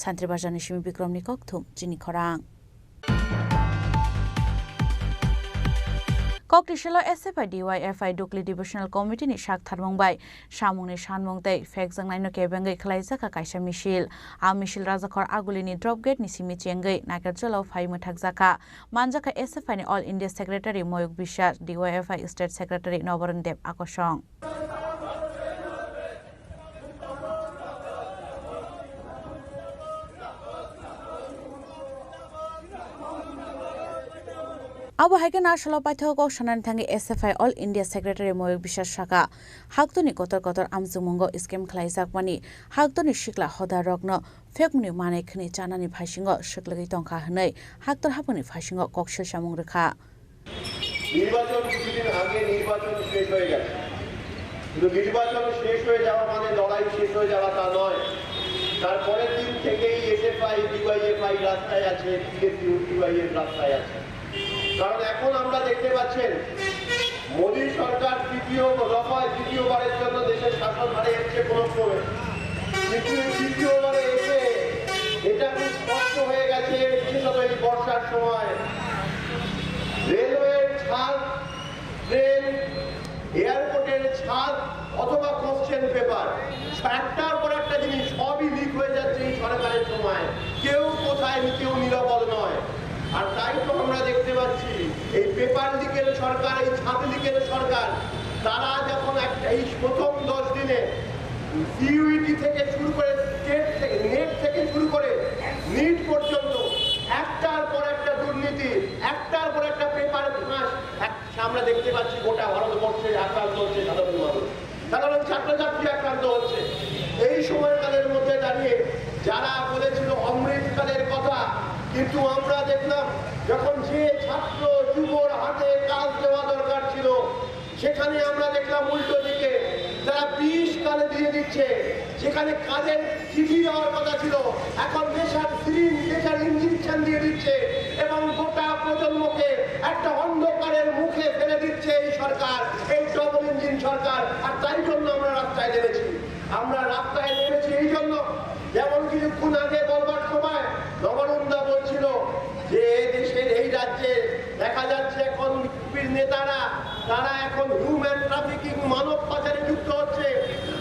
Santri Bazarni Simi Bikromni Kokthum Jini Khorang Koktisalo SFI DYFI Dukli Divisional Committee ni Shak Tharmongbai Samungni Sanmungtei Fekjangnaino Kebengai Khlaijaka Kaisa Misil A Misil Rajakhor Agulini Dropgate ni Simi Chengai Nagarjalo Phaimoi Thakjaka Manjaka SFI ni All India Secretary Moyuk Bishar DYFI State Secretary Nobaran Deb Akosong Abahike Nashalo Paithoko Shanan Thangi SFI All India Secretary Moyuk Bishar Shaka Haktoni Kotor Amzumungo Scheme Khlaijak Mani Haktoni Shikla Hoda Rogno Fekmuni Mane Khni Chanani Phaisingo Shiklagi Tongkha Hnei Haktor Haponi Phaisingo Kokshil Samung Rekha নির্বাচন কিছুদিন আগে নির্বাচন শেষ হয়ে গেছে কিন্তু নির্বাচন শেষ হয়ে যাওয়া মানে লড়াই শেষ হয়ে যাওয়া তা নয় তারপরের দিন থেকেই এসএফআই ডিওয়াইএফআই রাস্তায় আছে টিএসইউ ডিওয়াইএফ রাস্তায় আছে কারণ এখন আমরা দেখতে পাচ্ছেন মোদী সরকার তৃতীয়বারের জন্য দেশের শাসনভারে এসছে কোনোক্রমে তৃতীয়বারে এসে এটা খুব স্পষ্ট হয়ে গেছে বিশেষত এই বর্ষার সময় রেলওয়ের ছাদ ট্রেন এয়ারপোর্টের ছাদ অথবা কোশ্চেন পেপার একটার পর একটা জিনিস সবই লিক হয়ে যাচ্ছে এই সরকারের সময় কেউ কোথায় কেউ নিরাপদ নয় আর তাই তো আমরা দেখতে পাচ্ছি এই পেপার লিকের সরকার এই ছাদ লিকের সরকার তারা যখন এই প্রথম 10 দিনে সিইউটি থেকে শুরু করে নেট থেকে শুরু করে নিট পর্যন্ত একটার পর একটা দুর্নীতি একটার পর একটা পেপার কিন্তু আমরা দেখলাম যখন যে ছাত্র যুবর হাতে কাজ দেওয়া দরকার ছিল, সেখানে আমরা দেখলাম উল্টো দিকে যারা 20 কালে দিয়ে দিচ্ছে, যেখানে কাজের চিঠি দেওয়ার কথা ছিল এখন দেশার ইঞ্জেকশন দিয়ে দিচ্ছে এবং গোটা প্রজন্মকে একটা অন্ধকারের মুখে ফেলে দিচ্ছে এই সরকার, এই ডবল ইঞ্জিন সরকার। আর তাই জন্য আমরা রাস্তায় নেমেছি। এই জন্য যেমন কিছুক্ষণ আগে বলবার সময় নবরুন্দা বলছিল যে দেশের এই রাজ্যে দেখা যাচ্ছে এখন নেতারা তারা এখন হিউম্যান ট্রাফিকিং, মানব পাচারে যুক্ত হচ্ছে।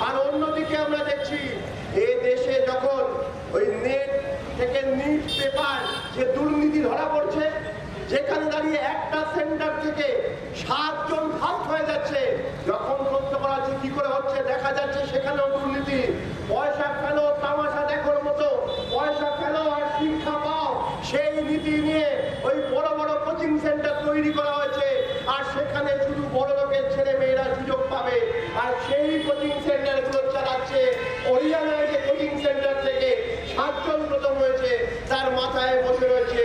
আর অন্যদিকে আমরা দেখছি এই দেশে যখন ওই নেট থেকে নিট পেপার যে দুর্নীতি ধরা পড়ছে, যেখানে দাঁড়িয়ে একটা সেন্টার থেকে 7 জন ফাঁস হয়ে যাচ্ছে, যখন প্রশ্ন করা হচ্ছে কি করে হচ্ছে, দেখা যাচ্ছে সেখানেও দুর্নীতি। পয়সা ফেলো, তামাশা দেখার মতো পয়সা ফেলো আর শিক্ষা পাও, সেই নীতি নিয়ে ওই বড় বড় কোচিং সেন্টার তৈরি করা হয়েছে। আর সেখানে শুধু বড় লোকের ছেলে মেয়েরা সুযোগ পাবে। আর সেই কোচিং সেন্টার গুলো চালাচ্ছে হরিয়ানায় যে কোচিং সেন্টার থেকে 7 জন প্রথম হয়েছে, তার মাথায় বসে রয়েছে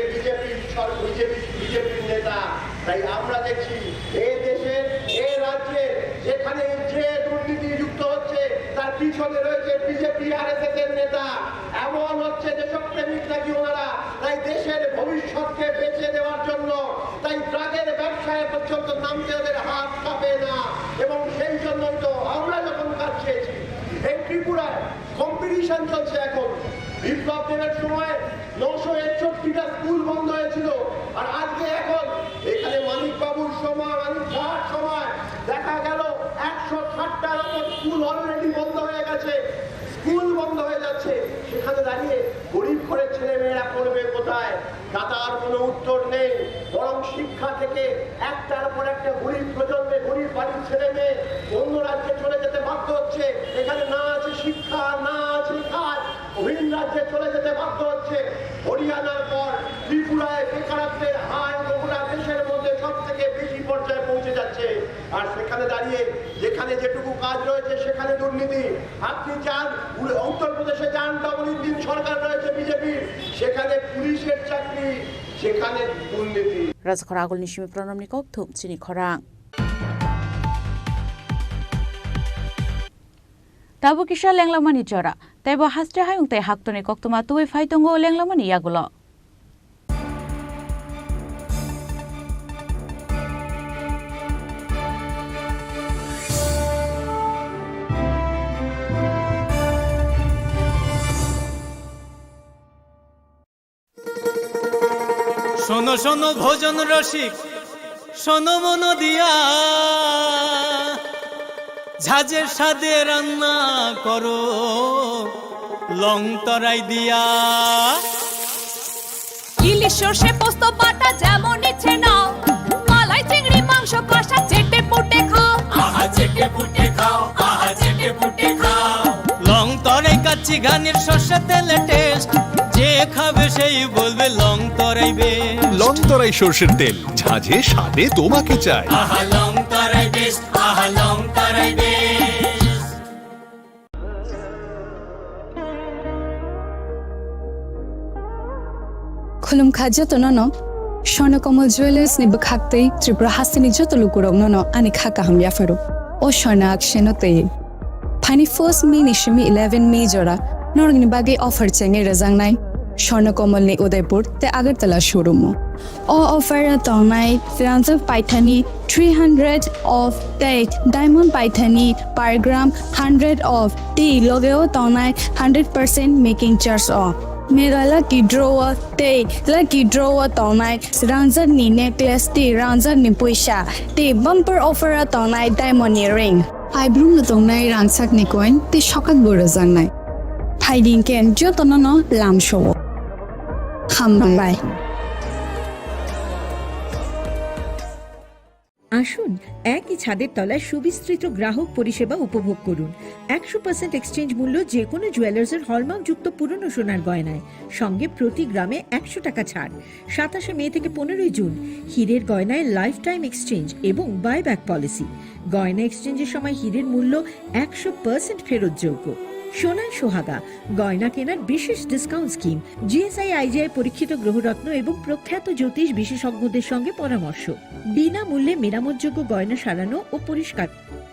বিজেপির নেতা। তাই আমরা দেখছি এই দেশে, এই রাজ্যে যেখানে যে দুর্নীতি যুক্ত হচ্ছে তার পিছনে রয়েছে বিজেপি আরএসএস এর নেতা। এমন হচ্ছে দেশপ্রেমিক নাকি ওনারা, তাই দেশের ভবিষ্যৎকে বেঁচে দেওয়ার জন্য তাই ড্রাগের ব্যবসায় পর্যন্ত নামতে ওদের হাত কাঁপে না। এবং সেই জন্যই তো আমরা যখন কাজ চেয়েছি, এই ত্রিপুরায় কম্পিটিশন চলছে এখন। বিপ্লব দেবের সময় 961টা স্কুল বন্ধ হয়েছিল, আর আজকে এখন এখানে মানিক বাবুর সময়, মানিক ঝাড় সময় দেখা গেল 160টার উপর স্কুল অলরেডি বন্ধ হয়ে গেছে। স্কুল বন্ধ হয়ে যাচ্ছে, সেখানে দাঁড়িয়ে গরিব ঘরের ছেলে মেয়েরা পড়বে কোথায়? দাদার কোনো উত্তর নেই। বরং শিক্ষা থেকে একটার পর একটা গরিব প্রজন্মে, গরিব বাড়ির ছেলে মেয়ে অন্য রাজ্যে চলে যেতে বাধ্য হচ্ছে। এখানে না আছে শিক্ষা, না আছে কাজ, ভিন রাজ্যে চলে যেতে বাধ্য হচ্ছে। হরিয়ানার পর ত্রিপুরায় বেকারত্বের হার গোটা দেশের মধ্যে সব থেকে বেশি পর্যায়ে পৌঁছে যাচ্ছে। আর সেখানে দাঁড়িয়ে যেখানে যেটুকু কাজ রয়েছে সেখানে দুর্নীতি। আপনি যান উত্তরপ্রদেশে যান, ডবল ইঞ্জিন সরকার রয়েছে বিজেপির, সেখানে পুলিশের চাকরি, সেখানে দুর্নীতি। রাজখরা আগল নিশিমি প্রণম নিকক থুপ চিনি খরাং tabu kisha lenglamani chora taibo hastre hayung te haktone koktuma tuwe faitongo lenglamani yagulo শোনো শোনো ভোজন রসিক, শোনো মন দিয়া, ঝাঁঝের স্বাদে রান্না করো লং তরাই দিয়া। ইলিশ সর্ষে পোস্ত বাটা যেমন ইচ্ছে নাও, মালাই চিংড়ি মাংস কষা চেটে পুটে খাও, আহা চেটে পুটে খাও, আহা চেটে পুটে খাও। লং তরাই কাচ্চি ঘানির সর্ষে তেলে টেস্ট, যে খাবে সেই বলবে লং তরাই বেশ। লং তরাই সর্ষের তেল, ঝাঁঝে স্বাদে তোমাকে চাই। আহা লং তরাই বেশ, আহা লং তরাই বেশ। খুলুম খাদ্য তো নন স্বর্ণকমল জুয়েলার্স নিব খাকতেই ত্রিপুরা হাসিনি যত লুকুরক নন আনি খাকা হাম ইয়াফারো ও স্বর্ণ আকশেনতে ফাইনি 1 মে নিশমি 11 মে জোড়া নরগনি বাগে অফার চেঙ্গে রেজাংনাই স্বর্ণকমল নি উদয়পুর তে আগরতলা শোরুম ও অফার তংনাই ফ্রান্সে পাইথানি 300 অফ টেট diamond Paithani per gram 100 off টি লগেও তংনাই 100% মেকিং চার্জ অফ मेरा लकी ड्रॉवर ते लकी ड्रॉवर तोनाई रांजर नी नेकलेस ते रांजर नी पैसा ते बम्पर ऑफर तोनाई डायमंड रिंग आई ब्लूम तोनाई रांसाक नि कॉइन ते शकाक बोरो जांगनाय फाइडिंग केन जो तोनो लाम शो हम बाय আসুন একই ছাদের তলায় সুবিস্তৃত গ্রাহক পরিষেবা উপভোগ করুন। 100% এক্সচেঞ্জ মূল্য যে কোনো জুয়েলার্সের হলমার্কযুক্ত পুরনো সোনার গয়নায়, সঙ্গে প্রতি গ্রামে 100 টাকা ছাড়। 27 মে থেকে 15 জুন হীরের গয়নায় লাইফ টাইম এক্সচেঞ্জ এবং বাইব্যাক পলিসি। গয়না এক্সচেঞ্জের সময় হীরের মূল্য 100% ফেরতযোগ্য। সোনায় সোহাগা গয়না কেনার বিশেষ ডিসকাউন্ট স্কিম, জিএসআই আইজিআই পরীক্ষিত গ্রহরত্ন এবং প্রখ্যাত জ্যোতিষ বিশেষজ্ঞদের সঙ্গে পরামর্শ, বিনামূল্যে মেরামতযোগ্য গয়না সারানো ও পরিষ্কার।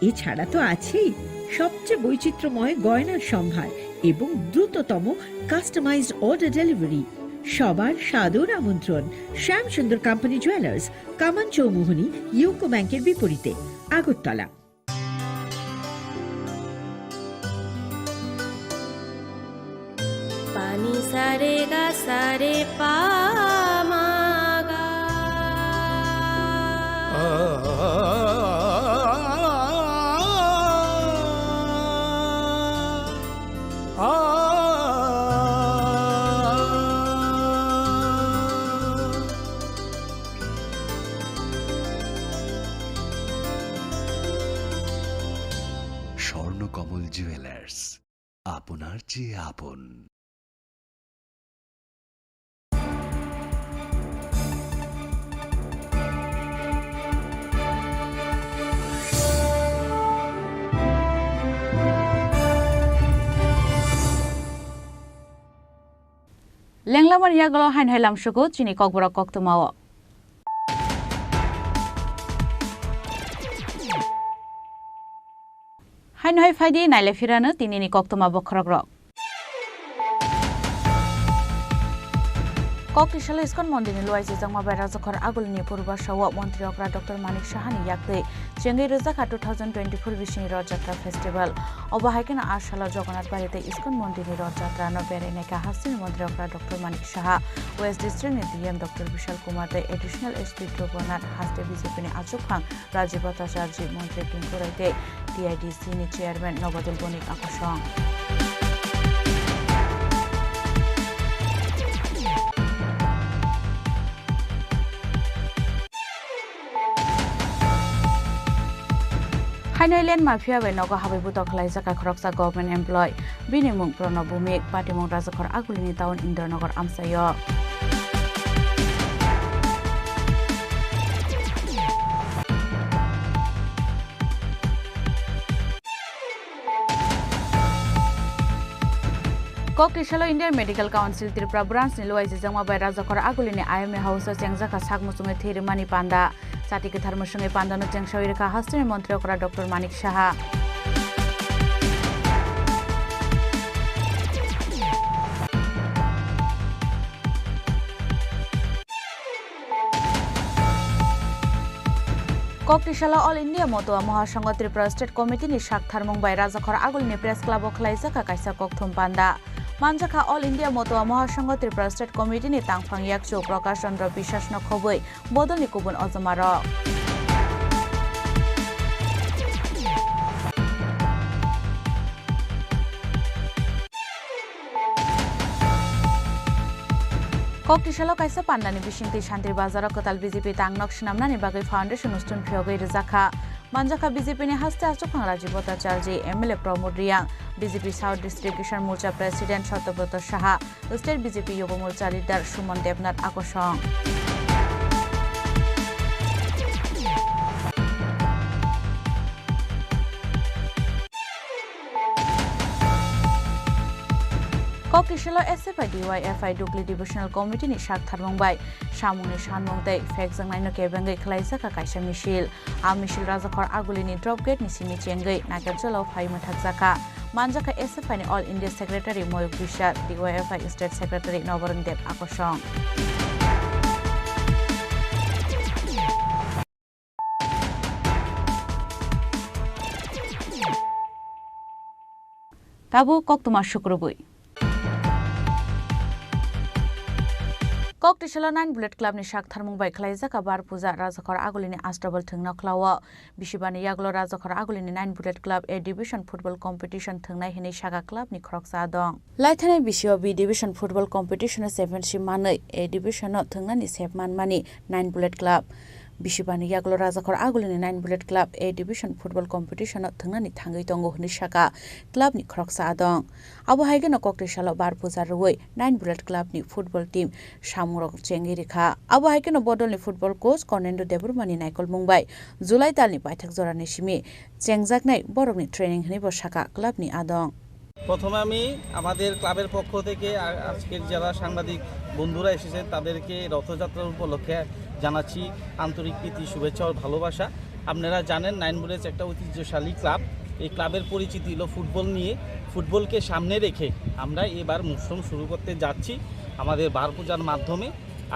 এছাড়া তো আছেই সবচেয়ে বৈচিত্র্যময় গয়নার সম্ভার এবং দ্রুততম কাস্টমাইজড অর্ডার ডেলিভারি। সবার সাদর আমন্ত্রণ শ্যাম সুন্দর কোম্পানি জুয়েলার্স, কামান চৌমুহনী, ইউকো ব্যাংকের বিপরীতে, আগরতলা। পানি সারে গা সারে পা মা গা। স্বর্ণকমল জুয়েলার্স, আপনার চেয়ে আপন। লেংলামার ইয়াগল হাইন হাইলাম সুগু চিনি ককবরা কক্তমাও হাইন হাই ফাইদি নাইলে ফিরানো তিনিনি কক্তমা বখরক রক ককটিশাল ইস্কন মন্দিরनि লুয়াইजे जंगमा बायरा जखर आगुलनि पूर्वबासाव मन्त्री अग्रा डॉक्टर मानिक साहानि याक्दै चेंगै रोजाखा 2024 बिसिनि रथयात्रा फेस्टिवल अबाहायकेन आशाला जगन्नाथ बारिते इस्कन मन्दिरनि रथयात्रा न बेरायनायका हासिन मन्त्री अग्रा डॉक्टर मानिक साहा वेस्ट डिस्ट्रिक्टनि डीएम डॉक्टर विशाल कुमार दे एडिशनल एसपी ध्रुवनाथ हास्ते बीजेपीनि आचुखां राजीव भट्टाचार्य मन्त्री किंकुराइते टीआईडीसीनि चेयरमैन नवदुल बणिक आकर्षण हाइनाइलैंड माफिया बै नगा हाबै बुत खलाइजाका खरकसा गभर्नमेन्ट एमप्लय बिनिमुं प्रणब भूमिक पाटिमुं राजाखर आगुलिनि टाउन इन्द्रनगर आमसाय ककटिशालो Indian medical council Tripura branch नि लुवाइजे जंगमा बाय राजाखर आगुलिनि आईएमए हाउस चेंगजाका सागमुसुङै थेरिमानि पान्दा साथि गोथार मुसुङै पान्दानो चेंसावि रेखा हास्टिनि मन्त्री अकरा डॉक्टर मानिक साहा ककटिशाला all India Matua Mahasangha Tripura state committee नि साकथार मुंबाई राजाखर आगुलिनि प्रेस क्लब खलाइजाका काइसा ककथुम पान्दा मानजाखा all India Matua Mahasangha Tripura state committee नि तांगफां याकचो प्रकाश चंद्र विश्वास न खबै बदलनि गुबुन अजमार ककटिशाला काइसा पान्दानि बिसिंति शान्ति बाजार कताल बीजेपी तांगनक सिनामनानि बागै फाउन्डेसन उस्तुन फियगै रजाखा मानजाखा बीजेपीनि हास्ते आचुखां Rajiv Bhattacharya MLA Pramod Reang BJP south district Kisan Morcha president Satyabrata Saha state BJP Yuva Morcha leader Suman Debnath आकर्षण ककटिशाला एसएफआई डीवाईएफआई दुगली डिविजनल कमिटी नि साकथार मुंबाई सामुंनि सानमुंदै फेक जंनायनो केबेंगै खलाइजाका काइसा मिसिल आ मिसिल राजाखर आगुलिनि ड्रप गेट नि सिनि चेंगै नागेरजलाव फाइमा थाकजाका मानजाका एसएफआई नि ऑल इंडिया सेक्रेटारी मयूख बिश्वास DYFI state secretary Nabarang Deb आकर्षण ताबु कक्तमा शुक्रबुई ककटिशाला 9 बुलेट क्लब नि साकथार मुंबाई खलाइजाका बार पूजा राजाखर आगुलिनि आस्ट्रबल थंना क्लाव बिसिबानि यागलो राजाखर आगुलिनि 9 bullet club A division football competition थंनाय हिनै सागा क्लब नि खरकसा दं लाइथानाय बिसियो बि डिविजन फुटबल कम्पिटिशन 7 मानै ए डिविजन थंनानि सेबमान मानि 9 बुलेट क्लब बिसिबानि यागलो राजाखर आगुलिनि 9 bullet club A division football competition थंनानि थांगै दंगो हिनै सागा क्लब नि खरकसा दं अब हाइगेन ककटिशाला बार पूजा रुवै 9 बुलेट क्लब नि फुटबल टीम सामुरक चेंगि रेखा अब हाइगेन बदलनि फुटबल कोच कर्नेन्डो देबुरमानि नायकल मुंबाई जुलाई दालनि बायथाक जरानि सिमि चेंजाकनाय बरकनि ट्रेनिं हिनै बसाका क्लब नि आदं প্রথমে আমি আমাদের ক্লাবের পক্ষ থেকে আজকের যারা সাংবাদিক বন্ধুরা এসেছেন তাদেরকে রথযাত্রার উপলক্ষে জানাচ্ছি আন্তরিক প্রীতি, শুভেচ্ছা ও ভালোবাসা। আপনারা জানেন নাইন বুলেজ একটা ঐতিহ্যশালী ক্লাব। এই ক্লাবের পরিচিতি হলো ফুটবল নিয়ে। ফুটবলকে সামনে রেখে আমরা এবার মৌসুম শুরু করতে যাচ্ছি আমাদের বার পূজার মাধ্যমে।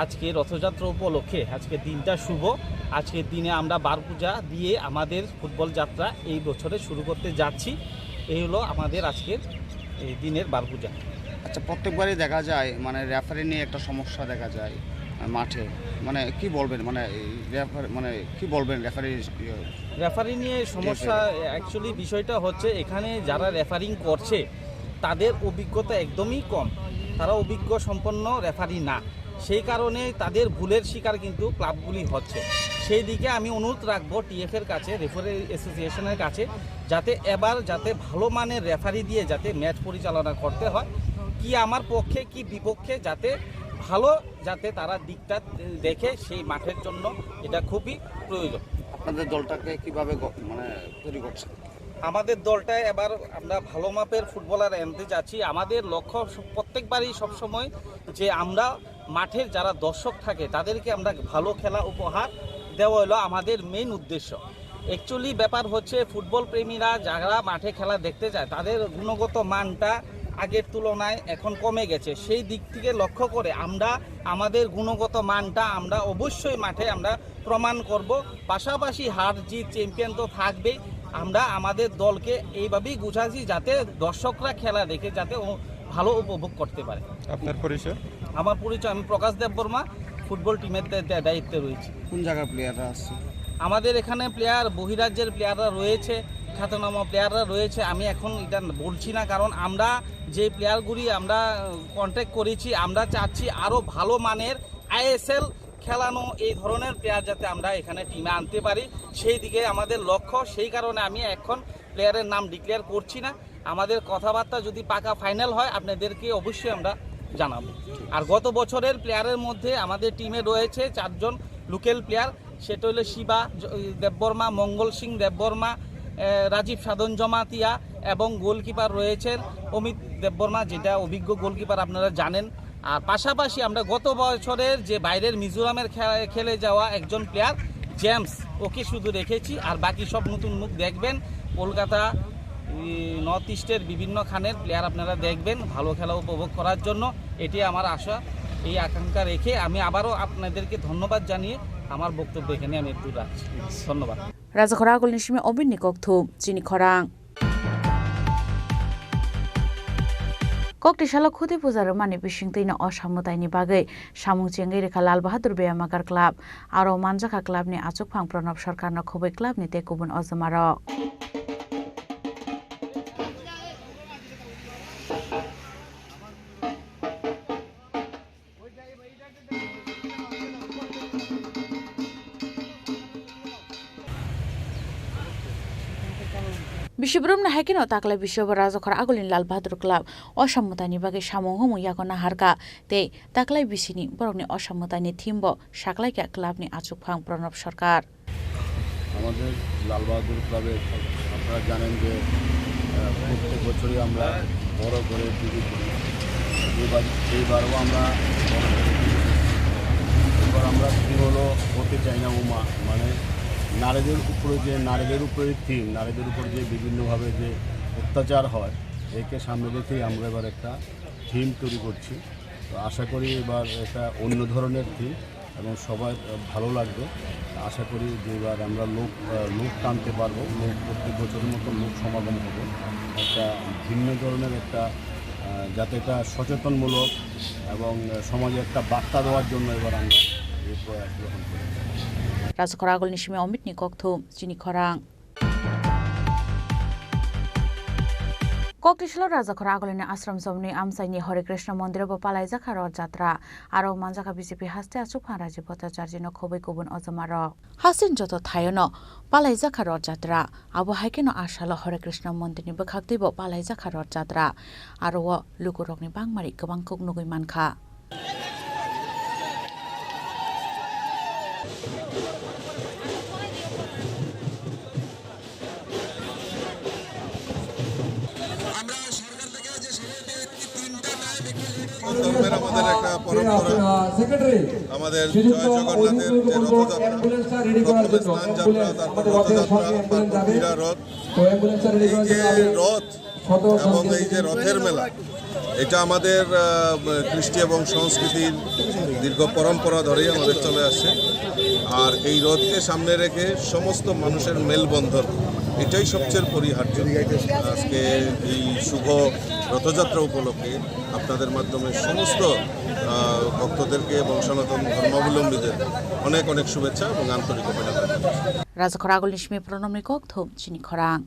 আজকে রথযাত্রা উপলক্ষে আজকের দিনটা শুভ। আজকের দিনে আমরা বার পূজা দিয়ে আমাদের ফুটবল যাত্রা এই বছরে শুরু করতে যাচ্ছি। এই হলো আমাদের আজকের এই দিনের বার পূজা। আচ্ছা, প্রত্যেকবারই দেখা যায় মানে রেফারি নিয়ে একটা সমস্যা দেখা যায় মাঠে, মানে কি বলবেন, মানে কি বলবেন রেফারি নিয়ে সমস্যা? অ্যাকচুয়ালি বিষয়টা হচ্ছে এখানে যারা রেফারিং করছে তাদের অভিজ্ঞতা একদমই কম, তারা অভিজ্ঞ সম্পন্ন রেফারি না, সেই কারণে তাদের ভুলের শিকার কিন্তু ক্লাবগুলি হচ্ছে। সেই দিকে আমি অনুরোধ রাখবো টিএফের কাছে, রেফারি অ্যাসোসিয়েশনের কাছে, যাতে ভালো মানের রেফারি দিয়ে যাতে ম্যাচ পরিচালনা করতে হয়, কি আমার পক্ষে কি বিপক্ষে, যাতে তারা দিকটা দেখে সেই মাঠের জন্য এটা খুবই প্রয়োজন। আপনাদের দলটাকে কিভাবে মানে তৈরি করছে? আমাদের দলটায় এবার আমরা ভালো মাপের ফুটবলার আনতে যাচ্ছি। আমাদের লক্ষ্য প্রত্যেকবারই সবসময় যে আমরা মাঠের যারা দর্শক থাকে তাদেরকে আমরা ভালো খেলা উপহার দেওয়া হলো আমাদের মেইন উদ্দেশ্য। অ্যাকচুয়ালি ব্যাপার হচ্ছে ফুটবল প্রেমীরা যারা মাঠে খেলা দেখতে যায় তাদের গুণগত মানটা আগের তুলনায় এখন কমে গেছে। সেই দিক থেকে লক্ষ্য করে আমরা আমাদের গুণগত মানটা আমরা অবশ্যই মাঠে আমরা প্রমাণ করব। পাশাপাশি হার জিত চ্যাম্পিয়ন তো থাকবেই। আমরা আমাদের দলকে এইভাবেই গুছাচ্ছি যাতে দর্শকরা খেলা দেখে যাতে ভালো উপভোগ করতে পারে। আপনার পরিচয়? আমার পরিচয়, আমি প্রকাশ দেববর্মা, ফুটবল টিমের দায়িত্বে রয়েছি। কোন জায়গার প্লেয়াররা আসছে? আমাদের এখানে প্লেয়ার বহিরাজ্যের প্লেয়াররা রয়েছে, খ্যাতনামা প্লেয়াররা রয়েছে। আমি এখন এটা বলছি না, কারণ আমরা যে প্লেয়ারগুলি আমরা কন্ট্যাক্ট করেছি আমরা চাচ্ছি আরও ভালো মানের আইএসএল খেলানো এই ধরনের প্লেয়ার যাতে আমরা এখানে টিমে আনতে পারি, সেই দিকে আমাদের লক্ষ্য। সেই কারণে আমি এখন প্লেয়ারের নাম ডিক্লেয়ার করছি না। আমাদের কথাবার্তা যদি পাকা ফাইনাল হয় আপনাদেরকে অবশ্যই আমরা জানাবো। আর গত বছরের প্লেয়ারের মধ্যে আমাদের টিমে রয়েছে 4 জন লোকাল প্লেয়ার, সেটা হলো শিবা দেববর্মা, মঙ্গল সিং দেববর্মা, রাজীব সাধন জমাতিয়া এবং গোলকিপার রয়েছেন অমিত দেববর্মা, যেটা অভিজ্ঞ গোলকিপার আপনারা জানেন। আর পাশাপাশি আমরা গত বছরের যে বাইরের মিজোরামের খেলে যাওয়া একজন প্লেয়ার জেমস, ওকে শুধু রেখেছি। আর বাকি সব নতুন মুখ দেখবেন। কলকাতা নর্থ ইস্টের বিভিন্ন খানের প্লেয়ার আপনারা দেখবেন ভালো খেলা উপভোগ করার জন্য। এটি আমার আশা, এই আকাঙ্ক্ষা রেখে আমি আবারও আপনাদেরকে ধন্যবাদ জানিয়ে আমার বক্তব্য এখানে আমি একটু রাখছি। ধন্যবাদ। রাজাখরা আগল নিশিমে অবিন্নি কক্থু চিনি খরাং ককটি শালা খুদি পূজার মানি বিশিং তৈনা অসামতাইনি বাগै সামুং চেঙ্গै रेखा लाल बहादुर बेयामागार क्लाब आरो मानजाखा क्लाबनि आचुकफां प्रणब सरकारनो खुबै क्लाबनि ते गुबुन अजमारो বিশ্বব্রহ্মণ হাইকেন তাকলাই বিশ্বব রাজখর আগলিন লাল বাহাদুর ক্লাব অসাম্যতানি বাগে সামং হমু ইয়াকনা হারকা তে তাকলাই বিসিনি বরংনি অসাম্যতানি থিমব সাকলাইকা ক্লাবনি আচুকফাং প্রণব সরকার। আমাদের লাল বাহাদুর ক্লাবে আপনারা জানেন যে প্রত্যেক বছরই আমরা বড় করে টিভি করি। এইবারও আমরা এবার আমরা থিম হলো হতে চাই না উমা, মানে নারীদের উপরে থিম, নারীদের উপর যে বিভিন্নভাবে যে অত্যাচার হয় একে সামনে রেখেই আমরা এবার একটা থিম তৈরি করছি। তো আশা করি এবার এটা অন্য ধরনের থিম এবং সবাই ভালো লাগবে। আশা করি যে এবার আমরা লোক টানতে পারবো, প্রত্যেক বছরের মতো লোক সমাগম হবে, একটা ভিন্ন ধরনের একটা যাতে এটা সচেতনমূলক এবং সমাজে একটা বার্তা দেওয়ার জন্য এবার আমরা এই প্রয়াস গ্রহণ করি। রাজখরা আগল নিশিমে অমিত নিকথু চিনি খরাং ককটিশাল রাজাখরা আগলিনে আশ্রম জমনি আমসাইনি হরে কৃষ্ণ মন্দির পালাই জাখা রথযাত্রা আরো মানজাখা বিজেপি হাস্তে আচুকফাং রাজীব ভট্টাচার্যন খুবই গুবুন অজমার হাসিন যত থায়ন পালাই জাখা রথযাত্রা আবু হাইকেন আশাল হরে কৃষ্ণ মন্দিরনি বখাকতৈব পালাই জাখা রথযাত্রা আরো লুকুরকনি বাংমারি গোबां কুকনুগুই মানখা। আমরা সরকার ধর্মের আমাদের একটা পরম্পরা, আমাদের জয় জগন্নাথের যে রথযাত্রা, প্রথমে স্নান যাত্রা, তারপর রথযাত্রা, তারপর ক্রীড়া রথ। এই যে রথ এবং এই যে রথের মেলা, এটা আমাদের কৃষ্টি এবং সংস্কৃতির দীর্ঘ পরম্পরা ধরেই আমাদের চলে আসছে। আর এই রথকে সামনে রেখে সমস্ত মানুষের মেলবন্ধন, এটাই সবচেয়ে পরিহার্য। আজকে এই শুভ রথযাত্রা উপলক্ষে আপনাদের মাধ্যমে সমস্ত ভক্তদেরকে এবং সনাতন ধর্মাবলম্বীদের অনেক অনেক শুভেচ্ছা এবং আন্তরিক অভিনন্দন। রাজখরা আগল নিশমি প্রণমনি কক্থম চিনি খরাং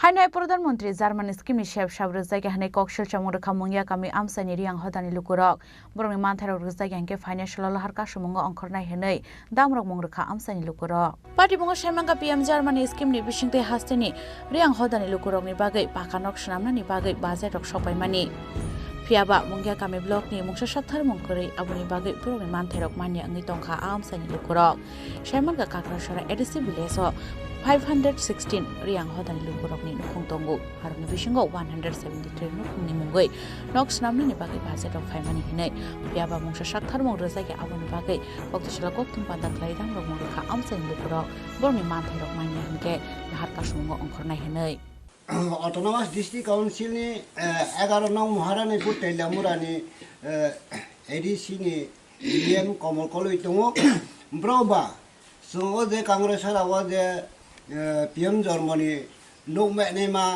হাইনাই প্রধানমন্ত্রী জার্মানি স্কিমনি শেফ সাবর জায়গা হানে ককশল চামুরখা মুঙ্গিয়া কামি আমসানি রিয়াং হদানি লুকুরক বরং মানথারক জায়গা হানকে ফাইনান্সিয়াল লাহার কাশমুঙ্গ অংখরনাই হেनै দামরক মুंगरखा আমসানি লুকুরক পার্টি মুঙ্ग সাইমাঙ্गा পিএম জার্মানি স্কিमनि बिसिंते हास्तेनि रियां हदानि लुकुरकनि बागै पाखानक सनामनानि बागै बाजेटक सपायमानि फियाबा मुंगिया कामी ब्लकनि मुंसा साथार मुंकरै आबुनि बागै बरंनि मानथारक मानि अंगि तंखा आमसानि लुकुरक साइमांगा काक्रासरा एडिसि विलेज 516 रियां हदानि लुकुरकनि नुखुंतंगु हारनि बिसिंगो 173 नुखुंनि मुंगै नक सनामनानि बागै बाजेटक फायमानि हिनै फियाबा मुंसा साथार मुंग रजायगे आबुनि बागै कक्तिसला कक्तुम पादा क्लाइदां रक मुंगरखा आमसानि लुकुरक बरंनि मानथारक मानि हनके लाहार कासमुंग अंखरनाय हिनै Autonomous District Council ni 11 nang Maharani Putel Murani ADC ni William Komol Koloi Tungo Broba so the Congress was the PM Germany no Manema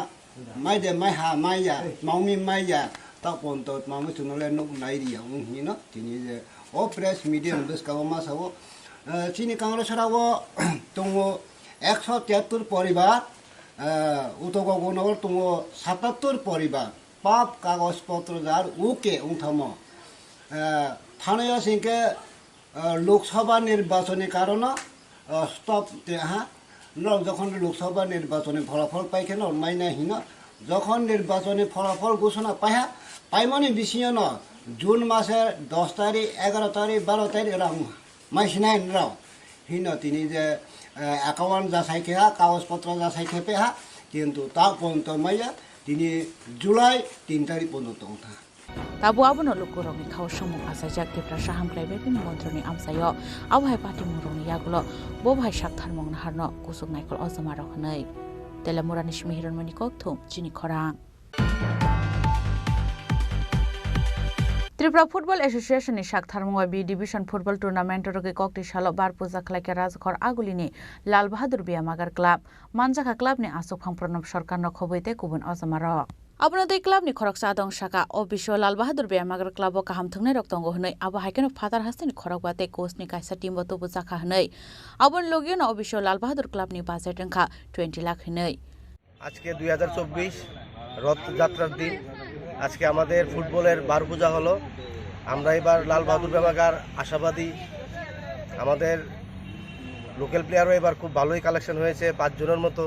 Maide Maha Maya Maumi Maya Taponto Mamutunole no Nidia you know Tini all press media this Kawamasawo Chini Congress Tungo Exo Teatur Poriba উতগগণর তুম ৭৭ পরিবার পাপ কাগজপত্র যার ওকে উঠাম থানায় সিংকে লোকসভা নির্বাচনের কারণে স্টপ হ্যাঁ যখন লোকসভা নির্বাচনে ফলাফল পাইখেন মাইনা হিন যখন নির্বাচনে ফলাফল ঘোষণা পাইহা পাইমানি বিশিয়ন জুন মাসের 10 তারিখ 11 তারিখ 12 তারিখ রাং মাইসিনাই রাও হিন তিনি যে অ্যাকাউন্ট যাচাই খেয়া কাগজপত্র যাচাই খেপে হা কিন্তু তা পর্যন্ত মাইয়া তিনি জুলাই 3 তারিখ পর্যন্ত উঠা তাবু আবনো লুকুরংনি খাও সমুং আসাইজাক ত্রিপুরা সাহামক্লাই বেবিন মন্ত্রনি আমসায় আবহাই পার্টি মুরংনি ইয়াগুলো বভাই সাকথার মং হারন কুসুক নাইকল অজমা রখनै তেলামুরানি মিহিরনমনি কক্থুম চিনি খরাং त्रिपुरा फुटबल एसोसिएशन नि साकथारमुंगा बी डिविजन फुटबल टूर्नामेंट रगे कक्ति सालो बारपुजा खलाइके राजघर आगुलिनि लाल बहादुर बियामागार क्लब मानजाखा क्लब नि आसुफां प्रणब सरकार न खबैते गुबुन अजमार आबनो दै क्लब नि खरक सादं साका अबिसो लाल बहादुर बियामागार क्लब काहाम थंगनै रक्तंगो हनै आबो हाइकेन फादार हास्तेनि खरक बाते कोच नि काइसा टीम बतो बुजाखा हनै आबन लोगियन अबिसो लाल बहादुर क्लब नि बाजेट अंखा 20 लाख हनै আজকে 2024 রথযাত্রার দিন আজকে আমাদের ফুটবলের বারপূজা হলো আমরা এবার লাল বাহাদুর বিয়ামাগার আশাবাদী আমাদের লোকাল প্লেয়ারও এবার খুব ভালোই কালেকশন হয়েছে 5 জনের মতো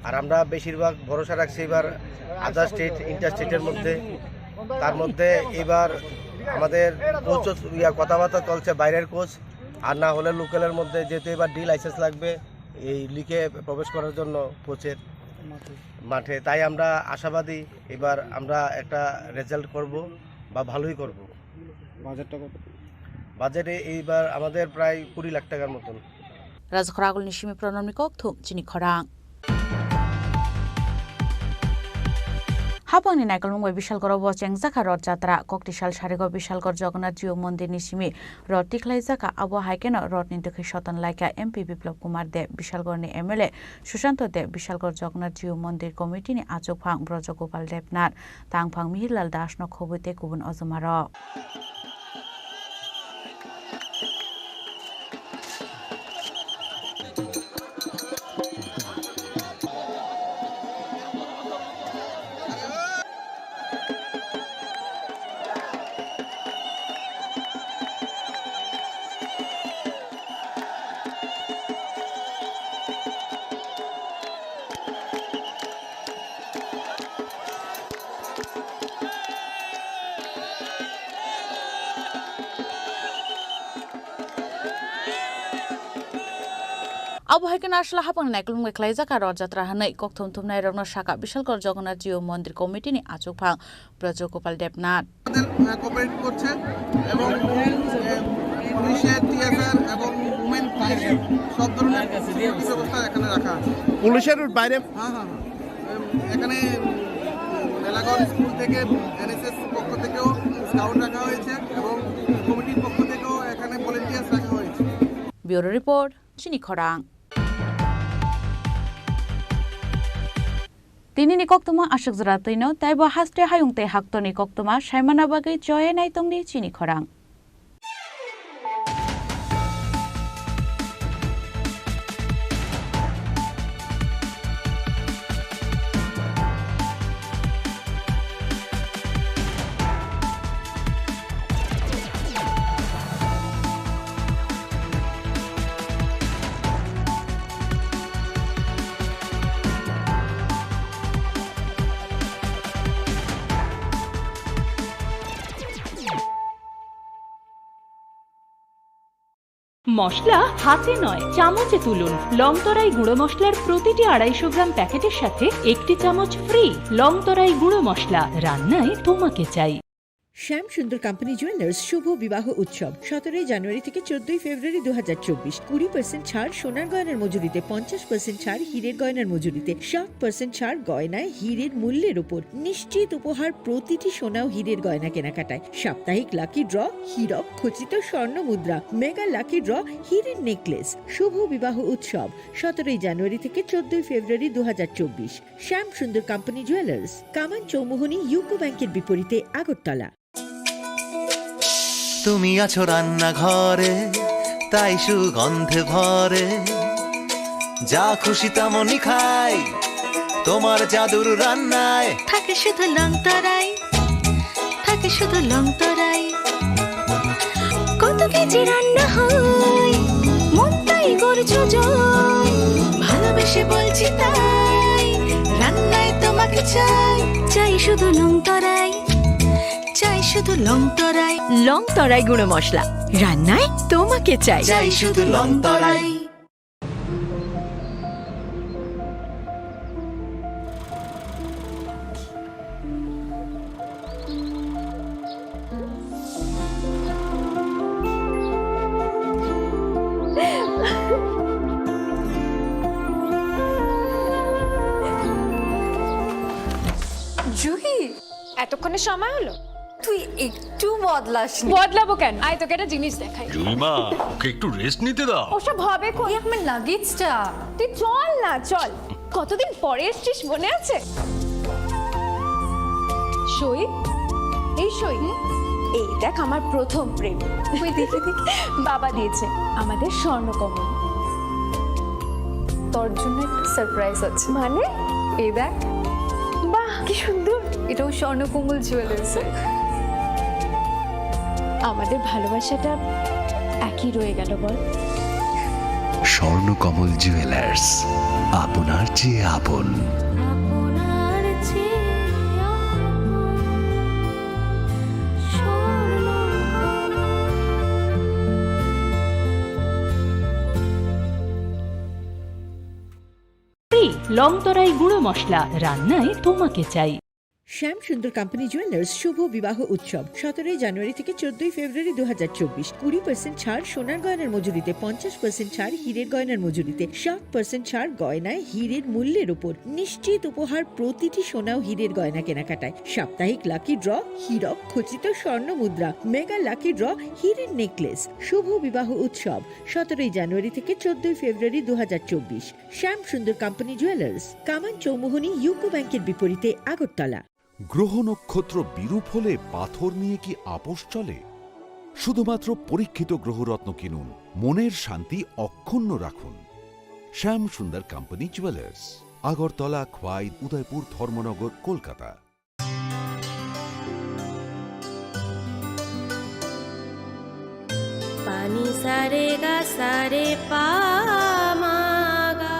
আর আমরা বেশিরভাগ ভরসা রাখছি এবার আদার স্টেট ইন্টার স্টেটের মধ্যে তার মধ্যে এবার আমাদের কোচ কথাবার্তা চলছে বাইরের কোচ আর না হলে লোকালের মধ্যে যেহেতু এবার ডি লাইসেন্স লাগবে এই লিগে প্রবেশ করার জন্য কোচের মাঠে তাই আমরা আশাবাদী এবার আমরা একটা রেজাল্ট করব বা ভালোই করব বাজেটটা কত বাজেটে এইবার আমাদের প্রায় 20 লাখ টাকার মতন রাজখরাগুল নিশিমি প্রণমনি কক্থুম চিনি খরাং হাপাংনি নাইকলমুঙ্গই বিশালগড় চেংজাখা রথযাত্রা কক্টিশাল সারেগড় বিশালগড় জগন্নাথ জিও মন্দির নিশিমি রথ টিকলাইজাখা আবো হাইকেন রথনি দেখে শতন লাইকা এমপি বিপ্লব কুমার দে বিশালগড়নি এমএলএ সুশান্ত দে বিশালগড় জগন্নাথ জিও মন্দির কমিটিনি আচকফাং ব্রজগোপাল দেবনাথ তাংফাং মিহিরলাল দাস ন খবইতে গুবুন অজমার আবহাওয়াকে আসলে হাপন নাইকুলুম মেখলাই জাকা রথযাত্রা হানাই ককথম থুমনাই রগ্ন শাখা বিশালগড় জগন্নাথ জিও মন্দির কমিটিনি আচুক ভাং ব্রজগোপাল দেবনাথ কোঅপারেট করছে এবং পুলিশের টিএসআর এবং উমেন পুলিশ সব ধরনের ব্যবস্থা এখানে রাখা আছে। পুলিশের বাইরে হ্যাঁ এখানে মেলাগড় স্কুল থেকে এনএসএস পক্ষ থেকেও স্কাউট রাখা হয়েছে এবং কমিটির পক্ষ থেকেও এখানে ভলেন্টিয়ার্স রাখা হয়েছে। ব্যুরো রিপোর্ট চিনি খরাং tinini koktoma ashuk zratino taibo haste hayungte haktoni koktoma shaimana bagai joye naitongni chini khorang মশলা হাতে নয় চামচে তুলুন লংতরাই গুঁড়ো মশলার প্রতিটি 250 গ্রাম প্যাকেটের সাথে একটি চামচ ফ্রি লংতরাই গুঁড়ো মশলা রান্নায় তোমাকে চাই শ্যাম সুন্দর কোম্পানি জুয়েলার্স শুভ বিবাহ উৎসব 17 জানুয়ারি থেকে 14 ফেব্রুয়ারি 2024 20% ছাড় সোনার গয়নার মজুরিতে 50% ছাড় হীরের গয়নার মজুরিতে 60% ছাড় গয়নায় হীরের মূল্যের উপর নিশ্চিত উপহার প্রতিটি সোনা ও হীরের গয়না কেনাকাটায় সাপ্তাহিক লাকি ড্র হীরক খচিত স্বর্ণ মুদ্রা মেগা লাকি ড্র হীরের নেকলেস শুভ বিবাহ উৎসব 17 জানুয়ারি থেকে 14 ফেব্রুয়ারি 2024 শ্যাম সুন্দর কোম্পানি জুয়েলার্স কামান চৌমুহনী ইউকো ব্যাংকের বিপরীতে আগরতলা তুমি আছো রান্নাঘরে তাই সুগন্ধে ভরে যা খুশি তেমনই খাই তোমার জাদুর রান্নায় থাকে শুধু লংতরাই থাকে শুধু লংতরাই কত কেজি রান্না হয় মনটাই করছো জয় ভালোবেসে বলছি তাই রান্নায় তোমাকে চাই চাই শুধু লংতরাই চাই শুধু লংতরাই লংতরাই গুঁড়ো মশলা রান্নায় তোমাকে চাই চাই শুধু লংতরাই জুহি এতক্ষণে সময় হলো তুই একটু বদলাবো কেন আয় তোকে একটা জিনিস দেখাই জুইমা ওকে একটু রেস্ট নিতে দাও ওসব হবে কোন আমার লাগেজটা তুই চল না চল কতদিন পরে এসছিস মনে আছে সই এই সই এই দেখ আমার প্রথম প্রেম তুই দেখে বাবা দিয়েছে আমাদের স্বর্ণকমল তোর জন্য একটা সারপ্রাইজ আছে মানে এই দেখ বাহ কি সুন্দর এটাও স্বর্ণকমল জুয়েলার্স আমাদের ভালোবাসাটা একই রয়ে গেল বল স্বর্ণকমল জুয়েলার্স আপনার চেয়ে আপন ফ্রি লংতরাই গুঁড়ো মশলা রান্নায় তোমাকে চাই শ্যাম সুন্দর কোম্পানি জুয়েলার্স শুভ বিবাহ উৎসব 17 জানুয়ারি থেকে 14 ফেব্রুয়ারি 2024 20% ছাড় সোনার গয়নার মজুরিতে 50% ছাড় হীরের গয়নার মজুরিতে 60% ছাড় গয়নায় হীরের মূল্যের উপর নিশ্চিত উপহার প্রতিটি সোনা ও হীরের গয়না কেনাকাটায় সাপ্তাহিক লাকি ড্র হীরক খচিত স্বর্ণ মুদ্রা মেগা লাকি ড্র হীরের নেকলেস শুভ বিবাহ উৎসব 17 জানুয়ারি থেকে 14 ফেব্রুয়ারি 2024 শ্যাম সুন্দর কোম্পানি জুয়েলার্স কামান চৌমুহনী ইউকো ব্যাংকের বিপরীতে আগরতলা গ্রহ নক্ষত্র বিরূপ হলে পাথর নিয়ে কি আপোষ চলে শুধুমাত্র পরীক্ষিত গ্রহরত্ন কিনুন মনের শান্তি অক্ষুণ্ণ রাখুন শ্যাম সুন্দর কোম্পানি জুয়েলার্স আগরতলা খোয়াই উদয়পুর ধর্মনগর কলকাতা পানি সারে গা সারে পা মা গা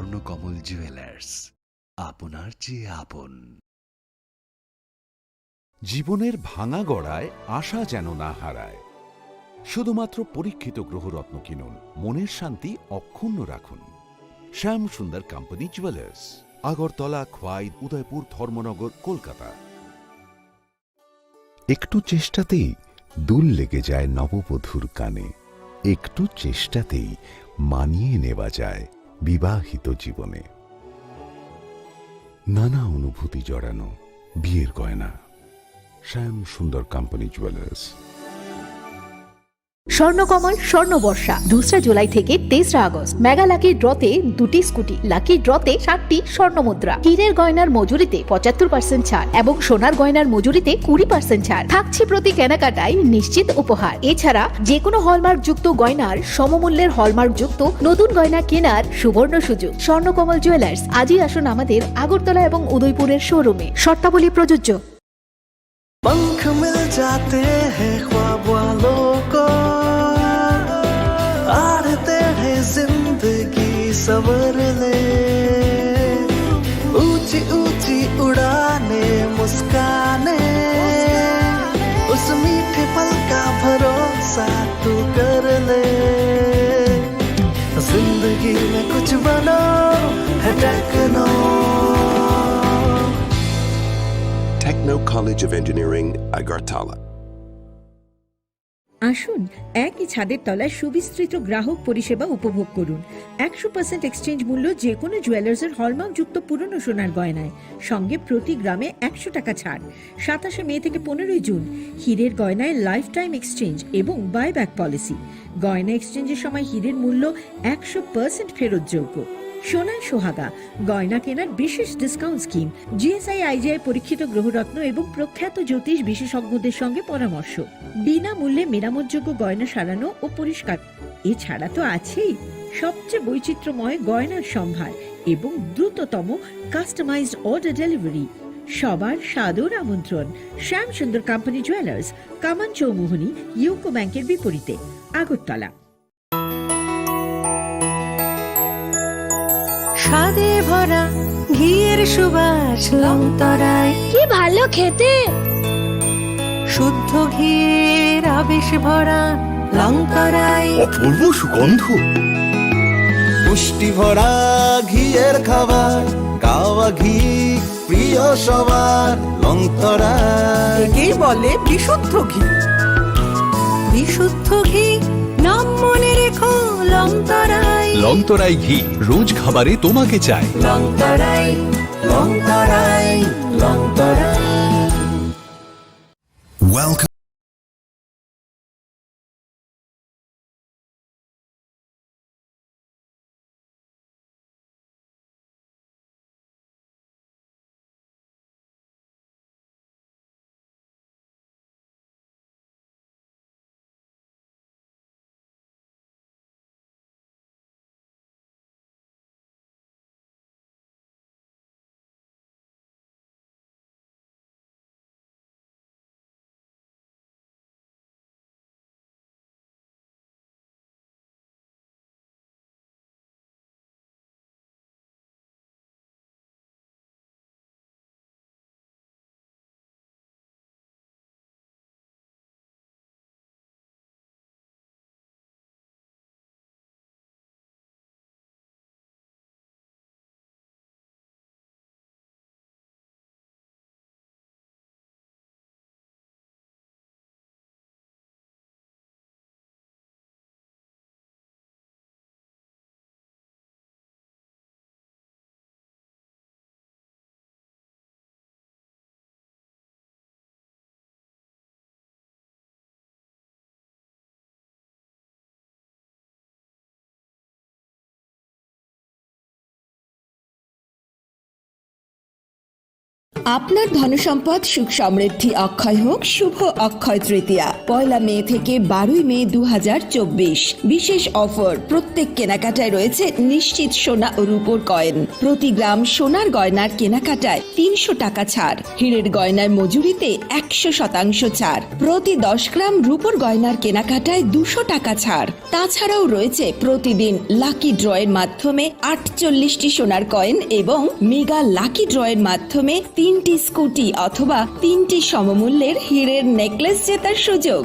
স্বর্ণকমল জুয়েলার্স, আপনার চেয়ে আপন। জীবনের ভাঙা গড়ায় আশা যেন না হারায়। শুধুমাত্র পরীক্ষিত গ্রহরত্ন কিনুন, মনের শান্তি অক্ষুণ্ণ রাখুন। শ্যাম সুন্দর কোম্পানি জুয়েলার্স, আগরতলা, খোয়াই, উদয়পুর, ধর্মনগর, কলকাতা। একটু চেষ্টাতেই দুল লেগে যায় নববধূর কানে, একটু চেষ্টাতেই মানিয়ে নেওয়া যায় বিবাহিত জীবনে। নানা অনুভূতি জড়ানো বিয়ের গয়না। শ্যাম সুন্দর কোম্পানি জুয়েলার্স। স্বর্ণকমল স্বর্ণবর্ষা 2 জুলাই থেকে 23 আগস্ট মেগা লাকি ড্রতে 2টি স্কুটি, লাকি ড্রতে 60টি স্বর্ণমুদ্রা, হীরের গয়নার মজুরিতে 75% ছাড় এবং সোনার গয়নার মজুরিতে 20% ছাড় থাকছে প্রতি কেনাকাটায় নিশ্চিত উপহার। এছাড়া যে কোনো হলমার্ক যুক্ত গয়নার সমমূল্যের হলমার্ক যুক্ত নতুন গয়না কেনার সুবর্ণ সুযোগ। স্বর্ণকমল জুয়েলার্স, আজই আসুন আমাদের আগরতলা এবং উদয়পুরের শোরুমে। শর্তাবলী প্রযোজ্য। पंख मिल जाते हैं ख्वाब वालों को, आड़ते हैं जिंदगी सवर ले, ऊंची ऊंची उड़ाने मुस्काने, उस मीठे पल का भरोसा तू कर ले। जिंदगी में कुछ बनो है techno. Techno College of Engineering, Agartala. আসুন একই ছাদের তলায় সুবিস্তৃত গ্রাহক পরিষেবা উপভোগ করুন। 100% এক্সচেঞ্জ মূল্য যে কোনো জুয়েলার্সের হলমার্কযুক্ত পুরনো সোনার গয়নায়, সঙ্গে প্রতি গ্রামে 100 টাকা ছাড়। 27 মে থেকে 15 জুন হীরের গয়নায় লাইফ টাইম এক্সচেঞ্জ এবং বাইব্যাক পলিসি। গয়না এক্সচেঞ্জের সময় হীরের মূল্য 100% ফেরতযোগ্য। সোনার সোহাগা গয়না কেনার বিশেষ ডিসকাউন্ট স্কিম, জিএসআই আইজিআই পরীক্ষিত গ্রহরত্ন এবং প্রখ্যাত জ্যোতিষ বিশেষজ্ঞদের সঙ্গে পরামর্শ, বিনামূল্যে মেরামতযোগ্য গয়না সারানো ও পরিষ্কার। এছাড়া তো আছেই সবচেয়ে বৈচিত্র্যময় গয়নার সম্ভার এবং দ্রুততম কাস্টমাইজড অর্ডার ডেলিভারি। সবার সাদর আমন্ত্রণ। শ্যাম সুন্দর কোম্পানি জুয়েলার্স, কামান চৌমুহনী, ইউকো ব্যাংকের বিপরীতে, আগরতলা। স্বাদে ভরা ঘিয়ের সুবাস লংতরায়, কি ভালো খেতে। শুদ্ধ ঘিয়ের আবেশ ভরা লংতরায়, অপূর্ব সুগন্ধ। পুষ্টি ভরা ঘিয়ের খাবার, গাওয়া ঘি প্রিয় সবার লংতরায়। একেই বলে বিশুদ্ধ ঘি। বিশুদ্ধ ঘি নাম মনে রেখো লংতরায়। লংতরাই ঘি রোজ খাবারে তোমাকে চাই। লংতরাই লংতরাই লংতরাই। আপনার ধনসম্পদ সুখ সমৃদ্ধি অক্ষয় হোক শুভ অক্ষয় তৃতীয়া 1 মে থেকে 12 মে 2024 বিশেষ অফার প্রত্যেক কেনাকাটায় রয়েছে নিশ্চিত সোনা ও রূপোর কয়েন প্রতি গ্রাম সোনার গয়নার কেনাকাটায় 300 টাকা ছাড় হীরের গয়নার মজুরিতে 100% ছাড় প্রতি 10 গ্রাম রূপোর গয়নার কেনাকাটায় 200 টাকা ছাড় তাছাড়াও রয়েছে প্রতিদিন লাকি ড্রয়ের মাধ্যমে 48টি সোনার কয়েন এবং মেগা লাকি ড্রয়ের মাধ্যমে 3টি স্কুটি অথবা 3টি সমমূল্যের হীরের নেকলেস জেতার সুযোগ